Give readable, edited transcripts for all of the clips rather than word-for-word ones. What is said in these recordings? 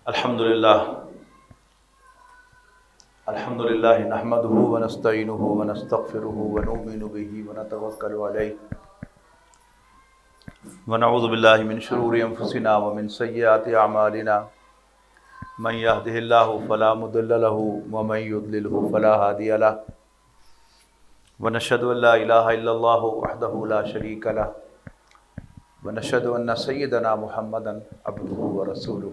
الحمدللہ نحمده ونستعینه ونستغفره ونؤمن به ونتوکل علیہ ونعوذ باللہ من شرور انفسنا ومن سیئات اعمالنا من يهده اللہ فلا مضل له ومن يضلل فلا هادی له ونشهد ان لا الہ الا اللہ وحدہ لا شریک له ونشهد ان سیدنا محمدا عبدہ ورسولہ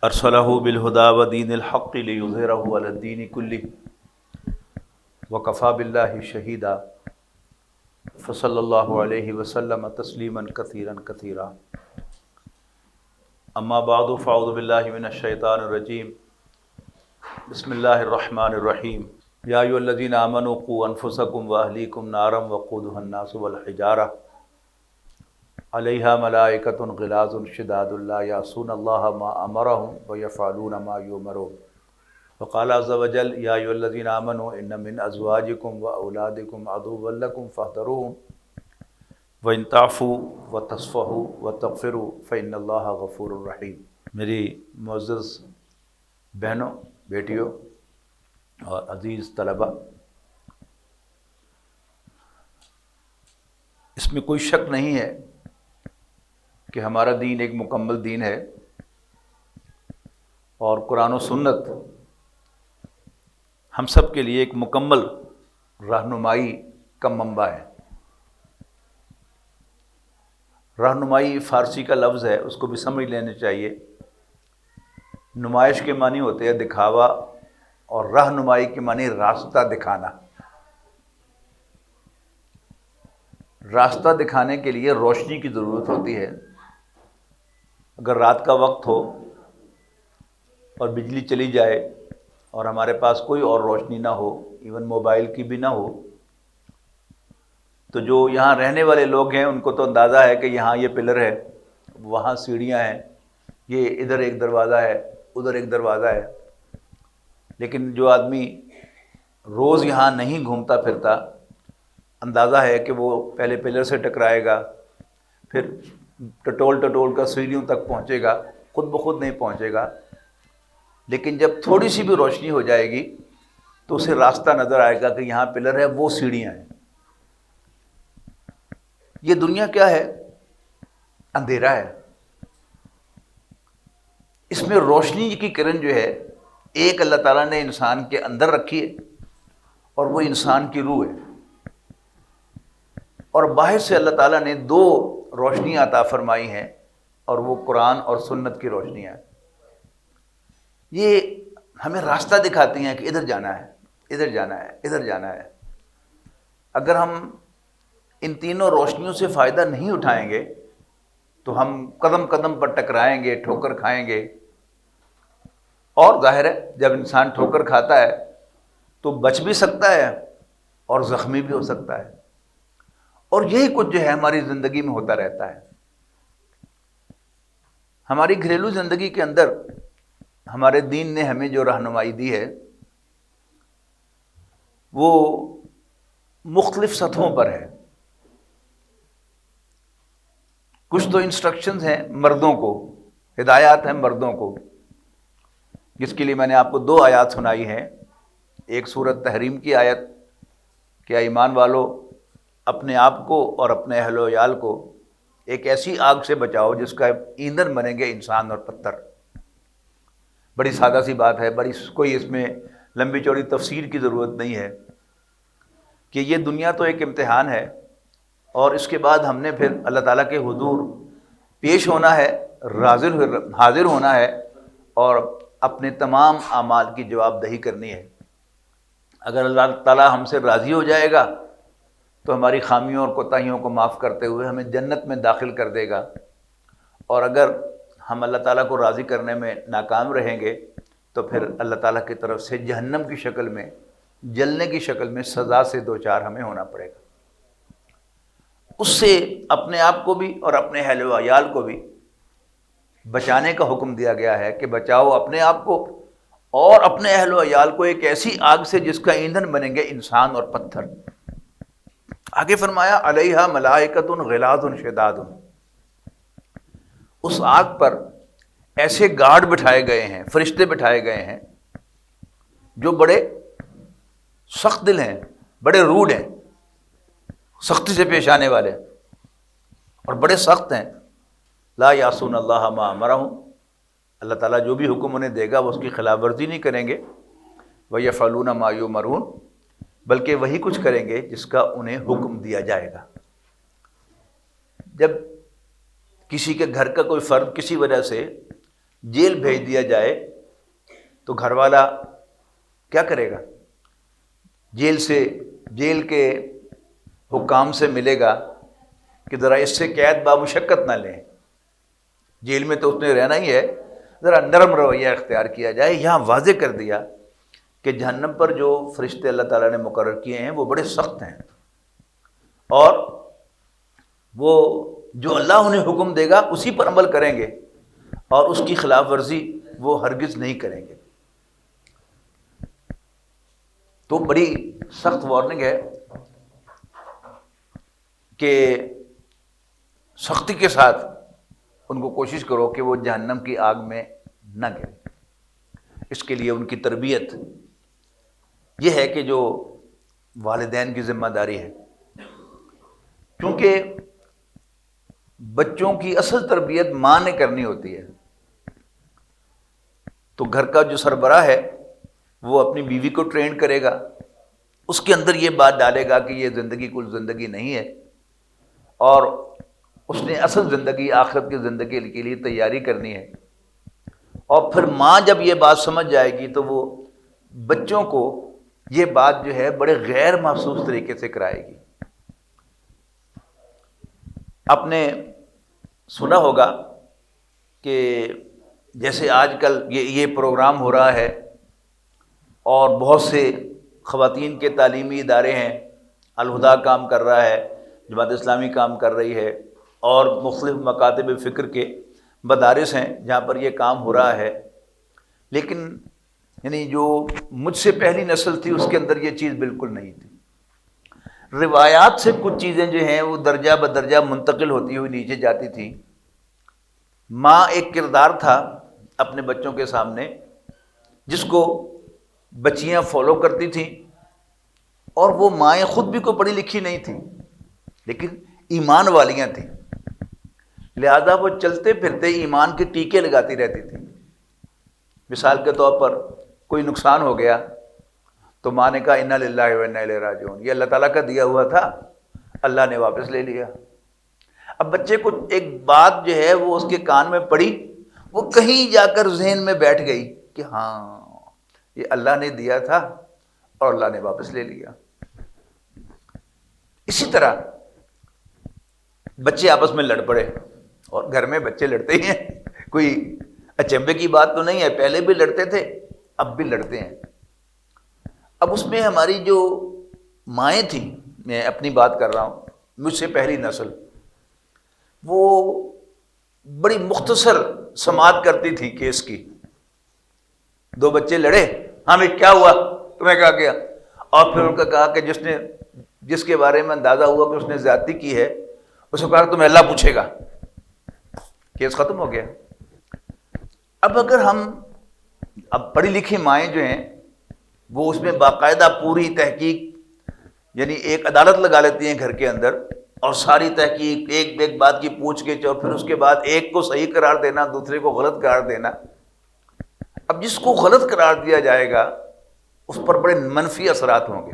ارسلہ بالہدی ودین الحق لیظہرہ علی الدین کلہ وکفی باللہ شہیدا فصلی اللہ علیہ وسلم تسلیما کثیرا کثیرا اما بعد فاعوذ باللہ من الشیطان الرجیم بسم اللہ الرحمن الرحیم یا ایھا الذین آمنوا قوا انفسکم واہلیکم نارا وقودها الناس والحجارہ علیہا ملائکۃ غلاظ شداد لا یعصون اللہ ما امرہم ویفعلون ما یؤمرون وقال عز وجل یا ایھا الذین آمنوا ان من ازواجکم واولادکم عدوا لکم فاحذروہم وان تعفوا وتصفحوا وتغفروا فإن اللہ غفور رحیم۔ میری معزز بہنوں، بیٹیوں اور عزیز طلبہ، اس میں کوئی شک نہیں ہے کہ ہمارا دین ایک مکمل دین ہے اور قرآن و سنت ہم سب کے لیے ایک مکمل رہنمائی کا منبع ہے۔ رہنمائی فارسی کا لفظ ہے، اس کو بھی سمجھ لینا چاہیے۔ نمائش کے معنی ہوتے ہیں دکھاوا، اور رہنمائی کے معنی راستہ دکھانا۔ راستہ دکھانے کے لیے روشنی کی ضرورت ہوتی ہے۔ اگر رات کا وقت ہو اور بجلی چلی جائے اور ہمارے پاس کوئی اور روشنی نہ ہو، ایون موبائل کی بھی نہ ہو، تو جو یہاں رہنے والے لوگ ہیں ان کو تو اندازہ ہے کہ یہاں یہ پلر ہے، وہاں سیڑھیاں ہیں، یہ ادھر ایک دروازہ ہے، ادھر ایک دروازہ ہے۔ لیکن جو آدمی روز یہاں نہیں گھومتا پھرتا، اندازہ ہے کہ وہ پہلے پلر سے ٹکرائے گا، پھر ٹٹول کر سیڑھیوں تک پہنچے گا، خود بخود نہیں پہنچے گا۔ لیکن جب تھوڑی سی بھی روشنی ہو جائے گی تو اسے راستہ نظر آئے گا کہ یہاں پلر ہے، وہ سیڑھیاں ہیں۔ یہ دنیا کیا ہے؟ اندھیرا ہے۔ اس میں روشنی کی کرن جو ہے ایک اللہ تعالیٰ نے انسان کے اندر رکھی ہے، اور وہ انسان کی روح ہے، اور باہر سے اللہ تعالیٰ نے دو روشنیاں عطا فرمائی ہیں، اور وہ قرآن اور سنت کی روشنیاں ہیں۔ یہ ہمیں راستہ دکھاتی ہیں کہ ادھر جانا ہے، ادھر جانا ہے، ادھر جانا ہے۔ اگر ہم ان تینوں روشنیوں سے فائدہ نہیں اٹھائیں گے تو ہم قدم قدم پر ٹکرائیں گے، ٹھوکر کھائیں گے، اور ظاہر ہے جب انسان ٹھوکر کھاتا ہے تو بچ بھی سکتا ہے اور زخمی بھی ہو سکتا ہے، اور یہی کچھ جو ہے ہماری زندگی میں ہوتا رہتا ہے۔ ہماری گھریلو زندگی کے اندر ہمارے دین نے ہمیں جو رہنمائی دی ہے وہ مختلف سطحوں پر ہے۔ کچھ تو انسٹرکشنز ہیں مردوں کو، ہدایات ہیں مردوں کو، جس کے لیے میں نے آپ کو دو آیات سنائی ہیں۔ ایک سورۃ تحریم کی آیت کہ اے ایمان والو اپنے آپ کو اور اپنے اہل و عیال کو ایک ایسی آگ سے بچاؤ جس کا ایندھن بنیں گے انسان اور پتھر۔ بڑی سادہ سی بات ہے، کوئی اس میں لمبی چوڑی تفسیر کی ضرورت نہیں ہے کہ یہ دنیا تو ایک امتحان ہے، اور اس کے بعد ہم نے پھر اللہ تعالیٰ کے حضور پیش ہونا ہے، حاضر ہونا ہے، اور اپنے تمام اعمال کی جواب دہی کرنی ہے۔ اگر اللہ تعالیٰ ہم سے راضی ہو جائے گا تو ہماری خامیوں اور کوتاہیوں کو معاف کرتے ہوئے ہمیں جنت میں داخل کر دے گا، اور اگر ہم اللہ تعالیٰ کو راضی کرنے میں ناکام رہیں گے تو پھر اللہ تعالیٰ کی طرف سے جہنم کی شکل میں، جلنے کی شکل میں سزا سے دوچار ہمیں ہونا پڑے گا۔ اس سے اپنے آپ کو بھی اور اپنے اہل و عیال کو بھی بچانے کا حکم دیا گیا ہے کہ بچاؤ اپنے آپ کو اور اپنے اہل و عیال کو ایک ایسی آگ سے جس کا ایندھن بنیں گے انسان اور پتھر۔ آگے فرمایا علیہا ملائکۃ غلاظ شداد، اس آگ پر ایسے گارڈ بٹھائے گئے ہیں، فرشتے بٹھائے گئے ہیں جو بڑے سخت دل ہیں، بڑے روڈ ہیں، سختی سے پیش آنے والے اور بڑے سخت ہیں. لا یعصون اللہ ما امرہم، اللہ تعالیٰ جو بھی حکم انہیں دے گا وہ اس کی خلاف ورزی نہیں کریں گے. وَيَفْعَلُونَ مَا يُؤْمَرُونَ، بلکہ وہی کچھ کریں گے جس کا انہیں حکم دیا جائے گا. جب کسی کے گھر کا کوئی فرد کسی وجہ سے جیل بھیج دیا جائے تو گھر والا کیا کرے گا؟ جیل کے حکام سے ملے گا کہ ذرا اس سے قید بامشقت نہ لیں، جیل میں تو اس نے رہنا ہی ہے، ذرا نرم رویہ اختیار کیا جائے. یہاں واضح کر دیا کہ جہنم پر جو فرشتے اللہ تعالیٰ نے مقرر کیے ہیں وہ بڑے سخت ہیں، اور وہ جو اللہ انہیں حکم دے گا اسی پر عمل کریں گے، اور اس کی خلاف ورزی وہ ہرگز نہیں کریں گے. تو بڑی سخت وارننگ ہے کہ سختی کے ساتھ ان کو کوشش کرو کہ وہ جہنم کی آگ میں نہ گرے. اس کے لیے ان کی تربیت یہ ہے کہ جو والدین کی ذمہ داری ہے، کیونکہ بچوں کی اصل تربیت ماں نے کرنی ہوتی ہے. تو گھر کا جو سربراہ ہے وہ اپنی بیوی کو ٹرین کرے گا، اس کے اندر یہ بات ڈالے گا کہ یہ زندگی کل زندگی نہیں ہے، اور اس نے اصل زندگی آخرت کی زندگی کے لیے تیاری کرنی ہے. اور پھر ماں جب یہ بات سمجھ جائے گی تو وہ بچوں کو یہ بات جو ہے بڑے غیر محسوس طریقے سے کرائے گی. آپ نے سنا ہوگا کہ جیسے آج کل یہ پروگرام ہو رہا ہے اور بہت سے خواتین کے تعلیمی ادارے ہیں، الہدا کام کر رہا ہے، جماعت اسلامی کام کر رہی ہے، اور مختلف مکاتب فکر کے مدارس ہیں جہاں پر یہ کام ہو رہا ہے. لیکن یعنی جو مجھ سے پہلی نسل تھی اس کے اندر یہ چیز بالکل نہیں تھی. روایات سے کچھ چیزیں جو ہیں وہ درجہ بدرجہ منتقل ہوتی ہوئی نیچے جاتی تھیں. ماں ایک کردار تھا اپنے بچوں کے سامنے جس کو بچیاں فالو کرتی تھیں، اور وہ مائیں خود بھی کوئی پڑھی لکھی نہیں تھیں لیکن ایمان والیاں تھیں، لہذا وہ چلتے پھرتے ایمان کے ٹیکے لگاتی رہتی تھیں. مثال کے طور پر کوئی نقصان ہو گیا تو ماں نے کہا انا للہ و انا الیہ راجعون، یہ اللہ تعالیٰ کا دیا ہوا تھا، اللہ نے واپس لے لیا. اب بچے کو ایک بات جو ہے وہ اس کے کان میں پڑی، وہ کہیں جا کر ذہن میں بیٹھ گئی کہ ہاں یہ اللہ نے دیا تھا اور اللہ نے واپس لے لیا. اسی طرح بچے آپس میں لڑ پڑے، اور گھر میں بچے لڑتے ہی ہیں، کوئی اچنبے کی بات تو نہیں ہے، پہلے بھی لڑتے تھے اب بھی لڑتے ہیں. اب اس میں ہماری جو مائیں تھیں، میں اپنی بات کر رہا ہوں، مجھ سے پہلی نسل، وہ بڑی مختصر سماعت کرتی تھی کیس کی. دو بچے لڑے، ہاں بھائی کیا ہوا، تمہیں کہا کیا، اور پھر ان کا کہا کہ جس کے بارے میں اندازہ ہوا کہ اس نے زیادتی کی ہے اس کو کہا تمہیں اللہ پوچھے گا، کیس ختم ہو گیا. اب اگر اب پڑھی لکھی مائیں جو ہیں وہ اس میں باقاعدہ پوری تحقیق، یعنی ایک عدالت لگا لیتی ہیں گھر کے اندر، اور ساری تحقیق ایک بات کی پوچھ کے اور پھر اس کے بعد ایک کو صحیح قرار دینا، دوسرے کو غلط قرار دینا. اب جس کو غلط قرار دیا جائے گا اس پر بڑے منفی اثرات ہوں گے،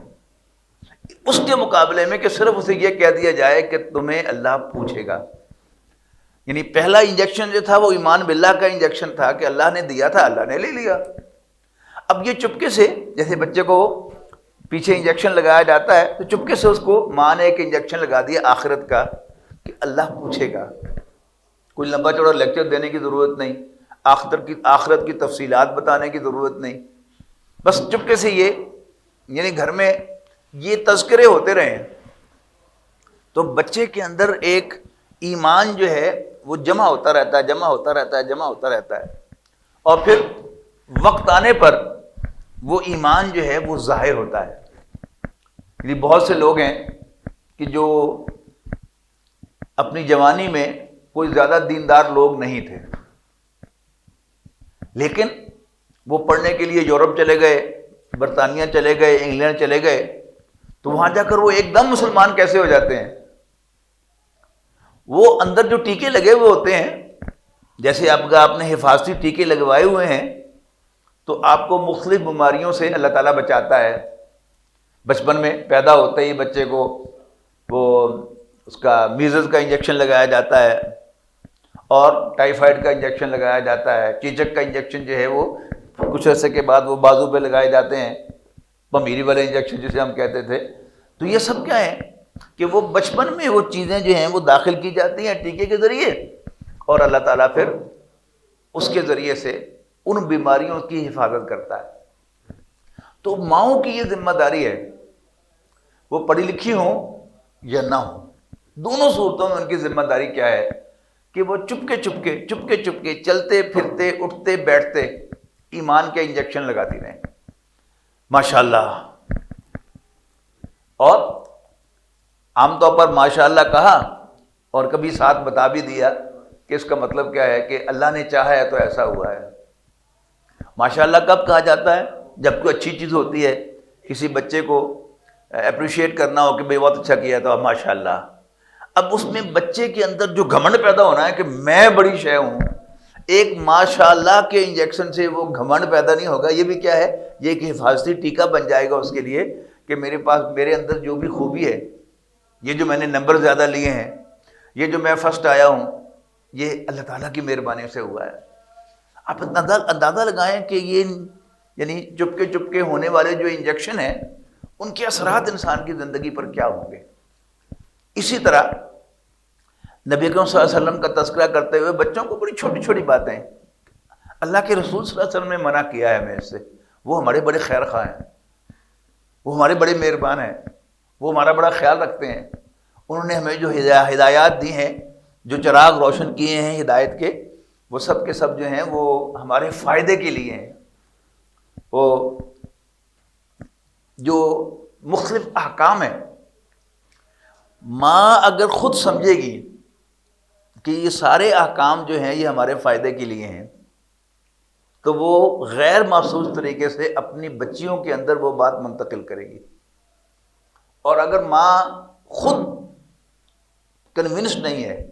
اس کے مقابلے میں کہ صرف اسے یہ کہہ دیا جائے کہ تمہیں اللہ پوچھے گا. یعنی پہلا انجیکشن جو تھا وہ ایمان باللہ کا انجیکشن تھا کہ اللہ نے دیا تھا، اللہ نے لے لیا. اب یہ چپکے سے، جیسے بچے کو پیچھے انجیکشن لگایا جاتا ہے تو چپکے سے اس کو ماں نے ایک انجیکشن لگا دیا آخرت کا کہ اللہ پوچھے گا. کوئی لمبا چوڑا لیکچر دینے کی ضرورت نہیں، آخرت کی تفصیلات بتانے کی ضرورت نہیں، بس چپکے سے یہ یعنی گھر میں یہ تذکرے ہوتے رہے. تو بچے کے اندر ایک ایمان جو ہے وہ جمع ہوتا رہتا ہے، اور پھر وقت آنے پر وہ ایمان جو ہے وہ ظاہر ہوتا ہے. یعنی بہت سے لوگ ہیں کہ جو اپنی جوانی میں کوئی زیادہ دیندار لوگ نہیں تھے، لیکن وہ پڑھنے کے لیے یورپ چلے گئے، برطانیہ چلے گئے، انگلینڈ چلے گئے، تو وہاں جا کر وہ ایک دم مسلمان کیسے ہو جاتے ہیں؟ وہ اندر جو ٹیکے لگے ہوئے ہوتے ہیں، جیسے آپ نے حفاظتی ٹیکے لگوائے ہوئے ہیں، تو آپ کو مختلف بیماریوں سے اللہ تعالیٰ بچاتا ہے۔ بچپن میں پیدا ہوتے ہی بچے کو وہ اس کا میزلز کا انجیکشن لگایا جاتا ہے، اور ٹائیفائڈ کا انجیکشن لگایا جاتا ہے، چیچک کا انجیکشن جو ہے وہ کچھ عرصے کے بعد وہ بازو پہ لگائے جاتے ہیں، پمیری والے انجیکشن جسے ہم کہتے تھے۔ تو یہ سب کیا ہے کہ وہ بچپن میں وہ چیزیں جو ہیں وہ داخل کی جاتی ہیں ٹیکے کے ذریعے، اور اللہ تعالیٰ پھر اس کے ذریعے سے ان بیماریوں کی حفاظت کرتا ہے۔ تو ماؤں کی یہ ذمہ داری ہے، وہ پڑھی لکھی ہوں یا نہ ہوں، دونوں صورتوں میں ان کی ذمہ داری کیا ہے کہ وہ چپکے چپکے چلتے پھرتے اٹھتے بیٹھتے ایمان کے انجیکشن لگاتی رہیں، ماشاءاللہ۔ اور عام طور پر ماشاءاللہ کہا اور کبھی ساتھ بتا بھی دیا کہ اس کا مطلب کیا ہے کہ اللہ نے چاہا ہے تو ایسا ہوا ہے۔ ماشاءاللہ کب کہا جاتا ہے؟ جب کوئی اچھی چیز ہوتی ہے، کسی بچے کو اپریشیٹ کرنا ہو کہ بھئی بہت اچھا کیا تو اب ماشاءاللہ۔ اب اس میں بچے کے اندر جو گھمنڈ پیدا ہونا ہے کہ میں بڑی شے ہوں، ایک ماشاءاللہ کے انجیکشن سے وہ گھمنڈ پیدا نہیں ہوگا۔ یہ بھی کیا ہے؟ یہ ایک حفاظتی ٹیکہ بن جائے گا اس کے لیے کہ میرے اندر جو بھی خوبی ہے، یہ جو میں نے نمبر زیادہ لیے ہیں، یہ جو میں فرسٹ آیا ہوں، یہ اللہ تعالیٰ کی مہربانی سے ہوا ہے۔ آپ اندازہ لگائیں کہ یہ یعنی چپکے ہونے والے جو انجیکشن ہیں، ان کے اثرات انسان کی زندگی پر کیا ہوں گے۔ اسی طرح نبی اکرم صلی اللہ علیہ وسلم کا تذکرہ کرتے ہوئے بچوں کو بڑی چھوٹی چھوٹی باتیں اللہ کے رسول صلی اللہ علیہ وسلم نے منع کیا ہے ہمیں اس سے۔ وہ ہمارے بڑے خیر خواہ ہیں، وہ ہمارے بڑے مہربان ہیں، وہ ہمارا بڑا خیال رکھتے ہیں۔ انہوں نے ہمیں جو ہدایات دی ہیں، جو چراغ روشن کیے ہیں ہدایت کے، وہ سب کے سب جو ہیں وہ ہمارے فائدے کے لیے ہیں۔ وہ جو مختلف احکام ہیں، ماں اگر خود سمجھے گی کہ یہ سارے احکام جو ہیں یہ ہمارے فائدے کے لیے ہیں، تو وہ غیر محسوس طریقے سے اپنی بچیوں کے اندر وہ بات منتقل کرے گی۔ اور اگر ماں خود کنونسڈ نہیں ہے،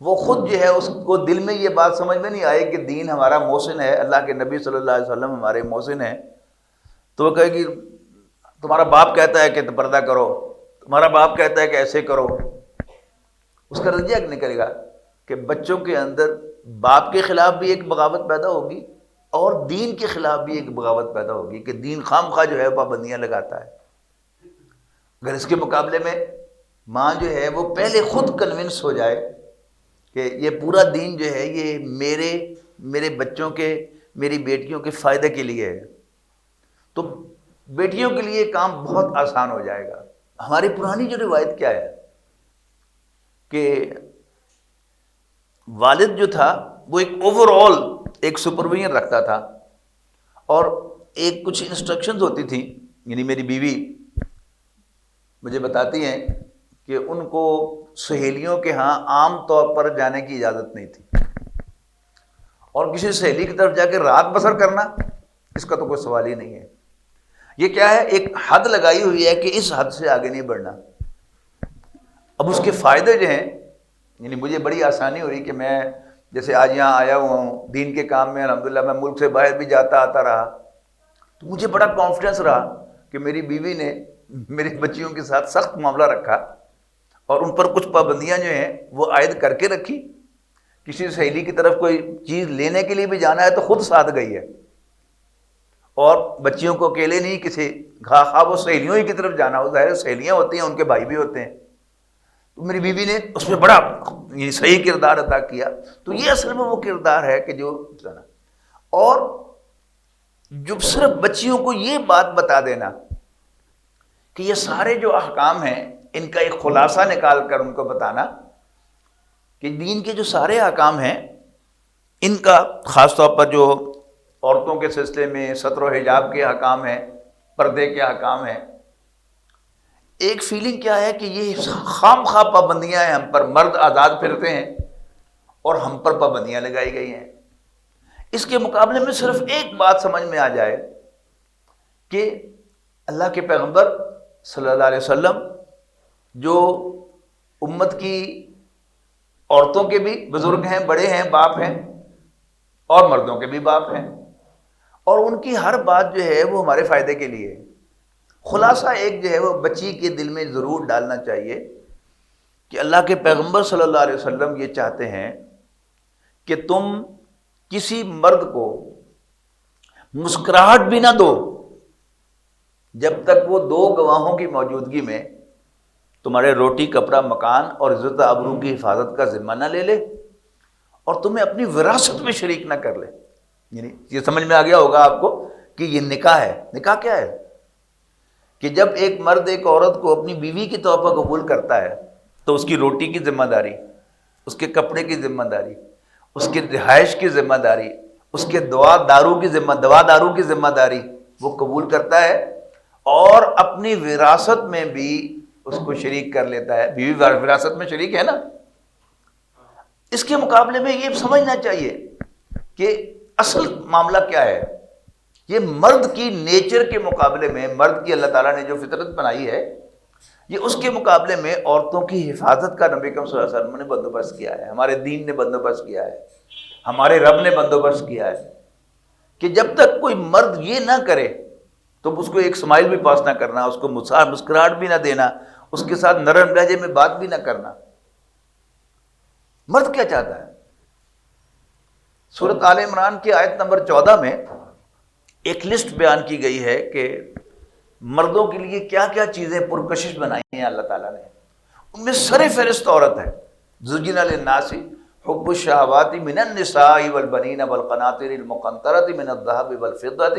وہ خود جو ہے اس کو دل میں یہ بات سمجھ میں نہیں آئے کہ دین ہمارا محسن ہے، اللہ کے نبی صلی اللہ علیہ وسلم ہمارے محسن ہیں، تو وہ کہے گی تمہارا باپ کہتا ہے کہ پردہ کرو، تمہارا باپ کہتا ہے کہ ایسے کرو۔ اس کا نتیجہ نکلے گا کہ بچوں کے اندر باپ کے خلاف بھی ایک بغاوت پیدا ہوگی، اور دین کے خلاف بھی ایک بغاوت پیدا ہوگی کہ دین خام خواہ جو ہے پابندیاں لگاتا ہے۔ اگر اس کے مقابلے میں ماں جو ہے وہ پہلے خود کنونس ہو جائے کہ یہ پورا دین جو ہے یہ میرے بچوں کے، میری بیٹیوں کے فائدے کے لیے ہے، تو بیٹیوں کے لیے کام بہت آسان ہو جائے گا۔ ہماری پرانی جو روایت کیا ہے کہ والد جو تھا وہ ایک اوور آل ایک سپرویژن رکھتا تھا، اور ایک کچھ انسٹرکشنز ہوتی تھیں۔ یعنی میری بیوی مجھے بتاتی ہیں کہ ان کو سہیلیوں کے ہاں عام طور پر جانے کی اجازت نہیں تھی، اور کسی سہیلی کی طرف جا کے رات بسر کرنا اس کا تو کوئی سوال ہی نہیں ہے۔ یہ کیا ہے؟ ایک حد لگائی ہوئی ہے کہ اس حد سے آگے نہیں بڑھنا۔ اب اس کے فائدے جو ہیں، یعنی مجھے بڑی آسانی ہو رہی کہ میں جیسے آج یہاں آیا ہوا ہوں دین کے کام میں، الحمدللہ میں ملک سے باہر بھی جاتا آتا رہا، تو مجھے بڑا کانفیڈنس رہا کہ میری بیوی نے میری بچیوں کے ساتھ سخت معاملہ رکھا، اور ان پر کچھ پابندیاں جو ہیں وہ عائد کر کے رکھی۔ کسی سہیلی کی طرف کوئی چیز لینے کے لیے بھی جانا ہے تو خود ساتھ گئی ہے، اور بچیوں کو اکیلے نہیں، کسی خواہ وہ سہیلیوں ہی کی طرف جانا ہو، ظاہر سہیلیاں ہوتی ہیں ان کے بھائی بھی ہوتے ہیں، تو میری بیوی نے اس میں بڑا صحیح کردار ادا کیا۔ تو یہ اصل میں وہ کردار ہے کہ جو، اور جو صرف بچیوں کو یہ بات بتا دینا کہ یہ سارے جو احکام ہیں ان کا ایک خلاصہ نکال کر ان کو بتانا کہ دین کے جو سارے احکام ہیں ان کا خاص طور پر جو عورتوں کے سلسلے میں ستر و حجاب کے احکام ہیں، پردے کے احکام ہیں، ایک فیلنگ کیا ہے کہ یہ خام خواہ پابندیاں ہیں ہم پر، مرد آزاد پھرتے ہیں اور ہم پر پابندیاں لگائی گئی ہیں۔ اس کے مقابلے میں صرف ایک بات سمجھ میں آ جائے کہ اللہ کے پیغمبر صلی اللہ علیہ وسلم جو امت کی عورتوں کے بھی بزرگ ہیں، بڑے ہیں، باپ ہیں، اور مردوں کے بھی باپ ہیں، اور ان کی ہر بات جو ہے وہ ہمارے فائدے کے لیے ہے۔ خلاصہ ایک جو ہے وہ بچی کے دل میں ضرور ڈالنا چاہیے کہ اللہ کے پیغمبر صلی اللہ علیہ وسلم یہ چاہتے ہیں کہ تم کسی مرد کو مسکراہٹ بھی نہ دو جب تک وہ دو گواہوں کی موجودگی میں تمہارے روٹی، کپڑا، مکان اور عزت آبرو کی حفاظت کا ذمہ نہ لے لے اور تمہیں اپنی وراثت میں شریک نہ کر لے۔ یعنی یہ سمجھ میں آ گیا ہوگا آپ کو کہ یہ نکاح ہے۔ نکاح کیا ہے؟ کہ جب ایک مرد ایک عورت کو اپنی بیوی کے طور پر قبول کرتا ہے تو اس کی روٹی کی ذمہ داری، اس کے کپڑے کی ذمہ داری، اس کی رہائش کی ذمہ داری، اس کے دوا دارو کی ذمہ داری وہ قبول کرتا ہے، اور اپنی وراثت میں بھی اس کو شریک کر لیتا ہے۔ بیوی وراثت میں شریک ہے نا۔ اس کے مقابلے میں یہ سمجھنا چاہیے کہ اصل معاملہ کیا ہے۔ یہ مرد کی نیچر کے مقابلے میں، مرد کی اللہ تعالیٰ نے جو فطرت بنائی ہے، یہ اس کے مقابلے میں عورتوں کی حفاظت کا نبی کریم صلی اللہ علیہ وسلم نے بندوبست کیا ہے، ہمارے دین نے بندوبست کیا ہے، ہمارے رب نے بندوبست کیا ہے کہ جب تک کوئی مرد یہ نہ کرے تو اس کو ایک اسمائل بھی پاس نہ کرنا، اس کو مسکراہٹ بھی نہ دینا، اس کے ساتھ نرم لہجے میں بات بھی نہ کرنا۔ مرد کیا چاہتا ہے؟ سورۃ آل عمران کی آیت نمبر 14 میں ایک لسٹ بیان کی گئی ہے کہ مردوں کے لیے کیا کیا چیزیں پرکشش بنائی ہیں اللہ تعالیٰ نے۔ ان میں سر فہرست عورت ہے۔ زُجِّنَ لِلنَّاسِ حُبُّ الشَّهَوَاتِ مِنَ النِّسَاءِ وَالْبَنِينَ وَالْقَنَاطِرِ الْمُقَنطَرَةِ مِنَ الذَّهَبِ وَالْفِضَّةِ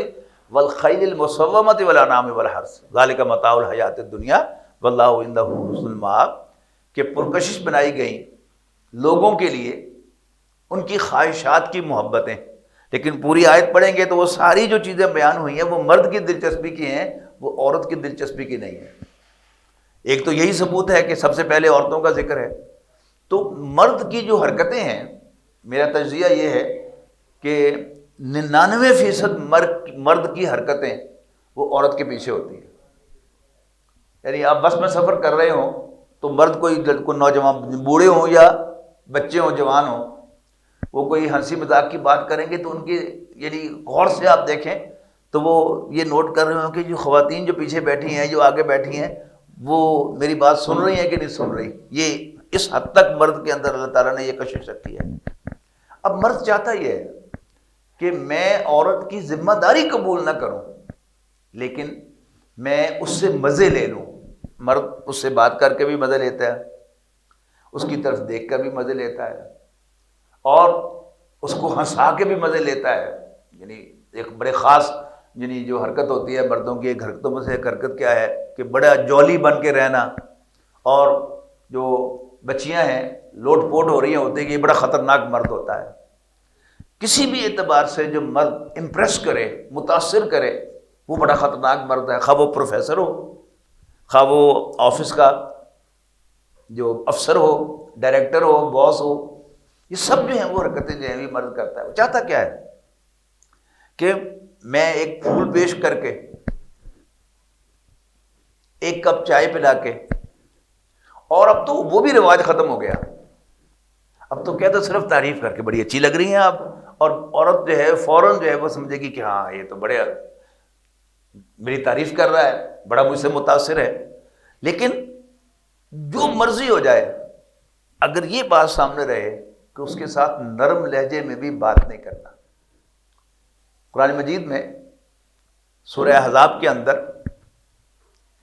وَالْخَيْلِ الْمُسَوَّمَةِ وَالْأَنْعَامِ وَالْحَرْثِ ذَلِكَ مَتَاعُ الْحَيَاةِ الدُّنْيَا وَاللَّهُ عِندَهُ حُسْنُ الْمَآبِ، کہ پرکشش بنائی گئیں لوگوں کے لیے ان کی خواہشات کی محبتیں، لیکن پوری آیت پڑھیں گے تو وہ ساری جو چیزیں بیان ہوئی ہیں وہ مرد کی دلچسپی کی ہیں، وہ عورت کی دلچسپی کی نہیں ہے۔ ایک تو یہی ثبوت ہے کہ سب سے پہلے عورتوں کا ذکر ہے۔ تو مرد کی جو حرکتیں ہیں، میرا تجزیہ یہ ہے کہ 99% مرد کی حرکتیں وہ عورت کے پیچھے ہوتی ہیں۔ یعنی آپ بس میں سفر کر رہے ہوں تو مرد کوئی نوجوان، بوڑھے ہوں یا بچے ہوں، جوان ہوں، وہ کوئی ہنسی مذاق کی بات کریں گے تو ان کی یعنی غور سے آپ دیکھیں تو وہ یہ نوٹ کر رہے ہوں کہ جو خواتین جو پیچھے بیٹھی ہیں، جو آگے بیٹھی ہیں، وہ میری بات سن رہی ہیں کہ نہیں سن رہی۔ یہ اس حد تک مرد کے اندر اللہ تعالیٰ نے یہ کشش رکھی ہے۔ اب مرد چاہتا یہ ہے کہ میں عورت کی ذمہ داری قبول نہ کروں لیکن میں اس سے مزے لے لوں۔ مرد اس سے بات کر کے بھی مزے لیتا ہے، اس کی طرف دیکھ کر بھی مزے لیتا ہے، اور اس کو ہنسا کے بھی مزے لیتا ہے۔ یعنی ایک بڑے خاص یعنی جو حرکت ہوتی ہے مردوں کی، ایک حرکتوں میں سے ایک حرکت کیا ہے کہ بڑا جولی بن کے رہنا، اور جو بچیاں ہیں لوٹ پوٹ ہو رہی ہیں ہوتی ہے کہ یہ بڑا خطرناک مرد ہوتا ہے۔ کسی بھی اعتبار سے جو مرد امپریس کرے، متاثر کرے، وہ بڑا خطرناک مرد ہے، خواہ وہ پروفیسر ہو، خواہ وہ آفس کا جو افسر ہو، ڈائریکٹر ہو، باس ہو، یہ سب جو ہیں وہ حرکتیں جو ہیں یہ مرد کرتا ہے۔ وہ چاہتا کیا ہے کہ میں ایک پھول پیش کر کے، ایک کپ چائے پلا کے، اور اب تو وہ بھی رواج ختم ہو گیا، اب تو کہتا صرف تعریف کر کے بڑی اچھی لگ رہی ہیں آپ، اور عورت جو ہے فوراً جو ہے وہ سمجھے گی کہ ہاں یہ تو بڑے میری تعریف کر رہا ہے، بڑا مجھ سے متاثر ہے۔ لیکن جو مرضی ہو جائے، اگر یہ بات سامنے رہے کہ اس کے ساتھ نرم لہجے میں بھی بات نہیں کرنا۔ قرآن مجید میں سورہ احزاب کے اندر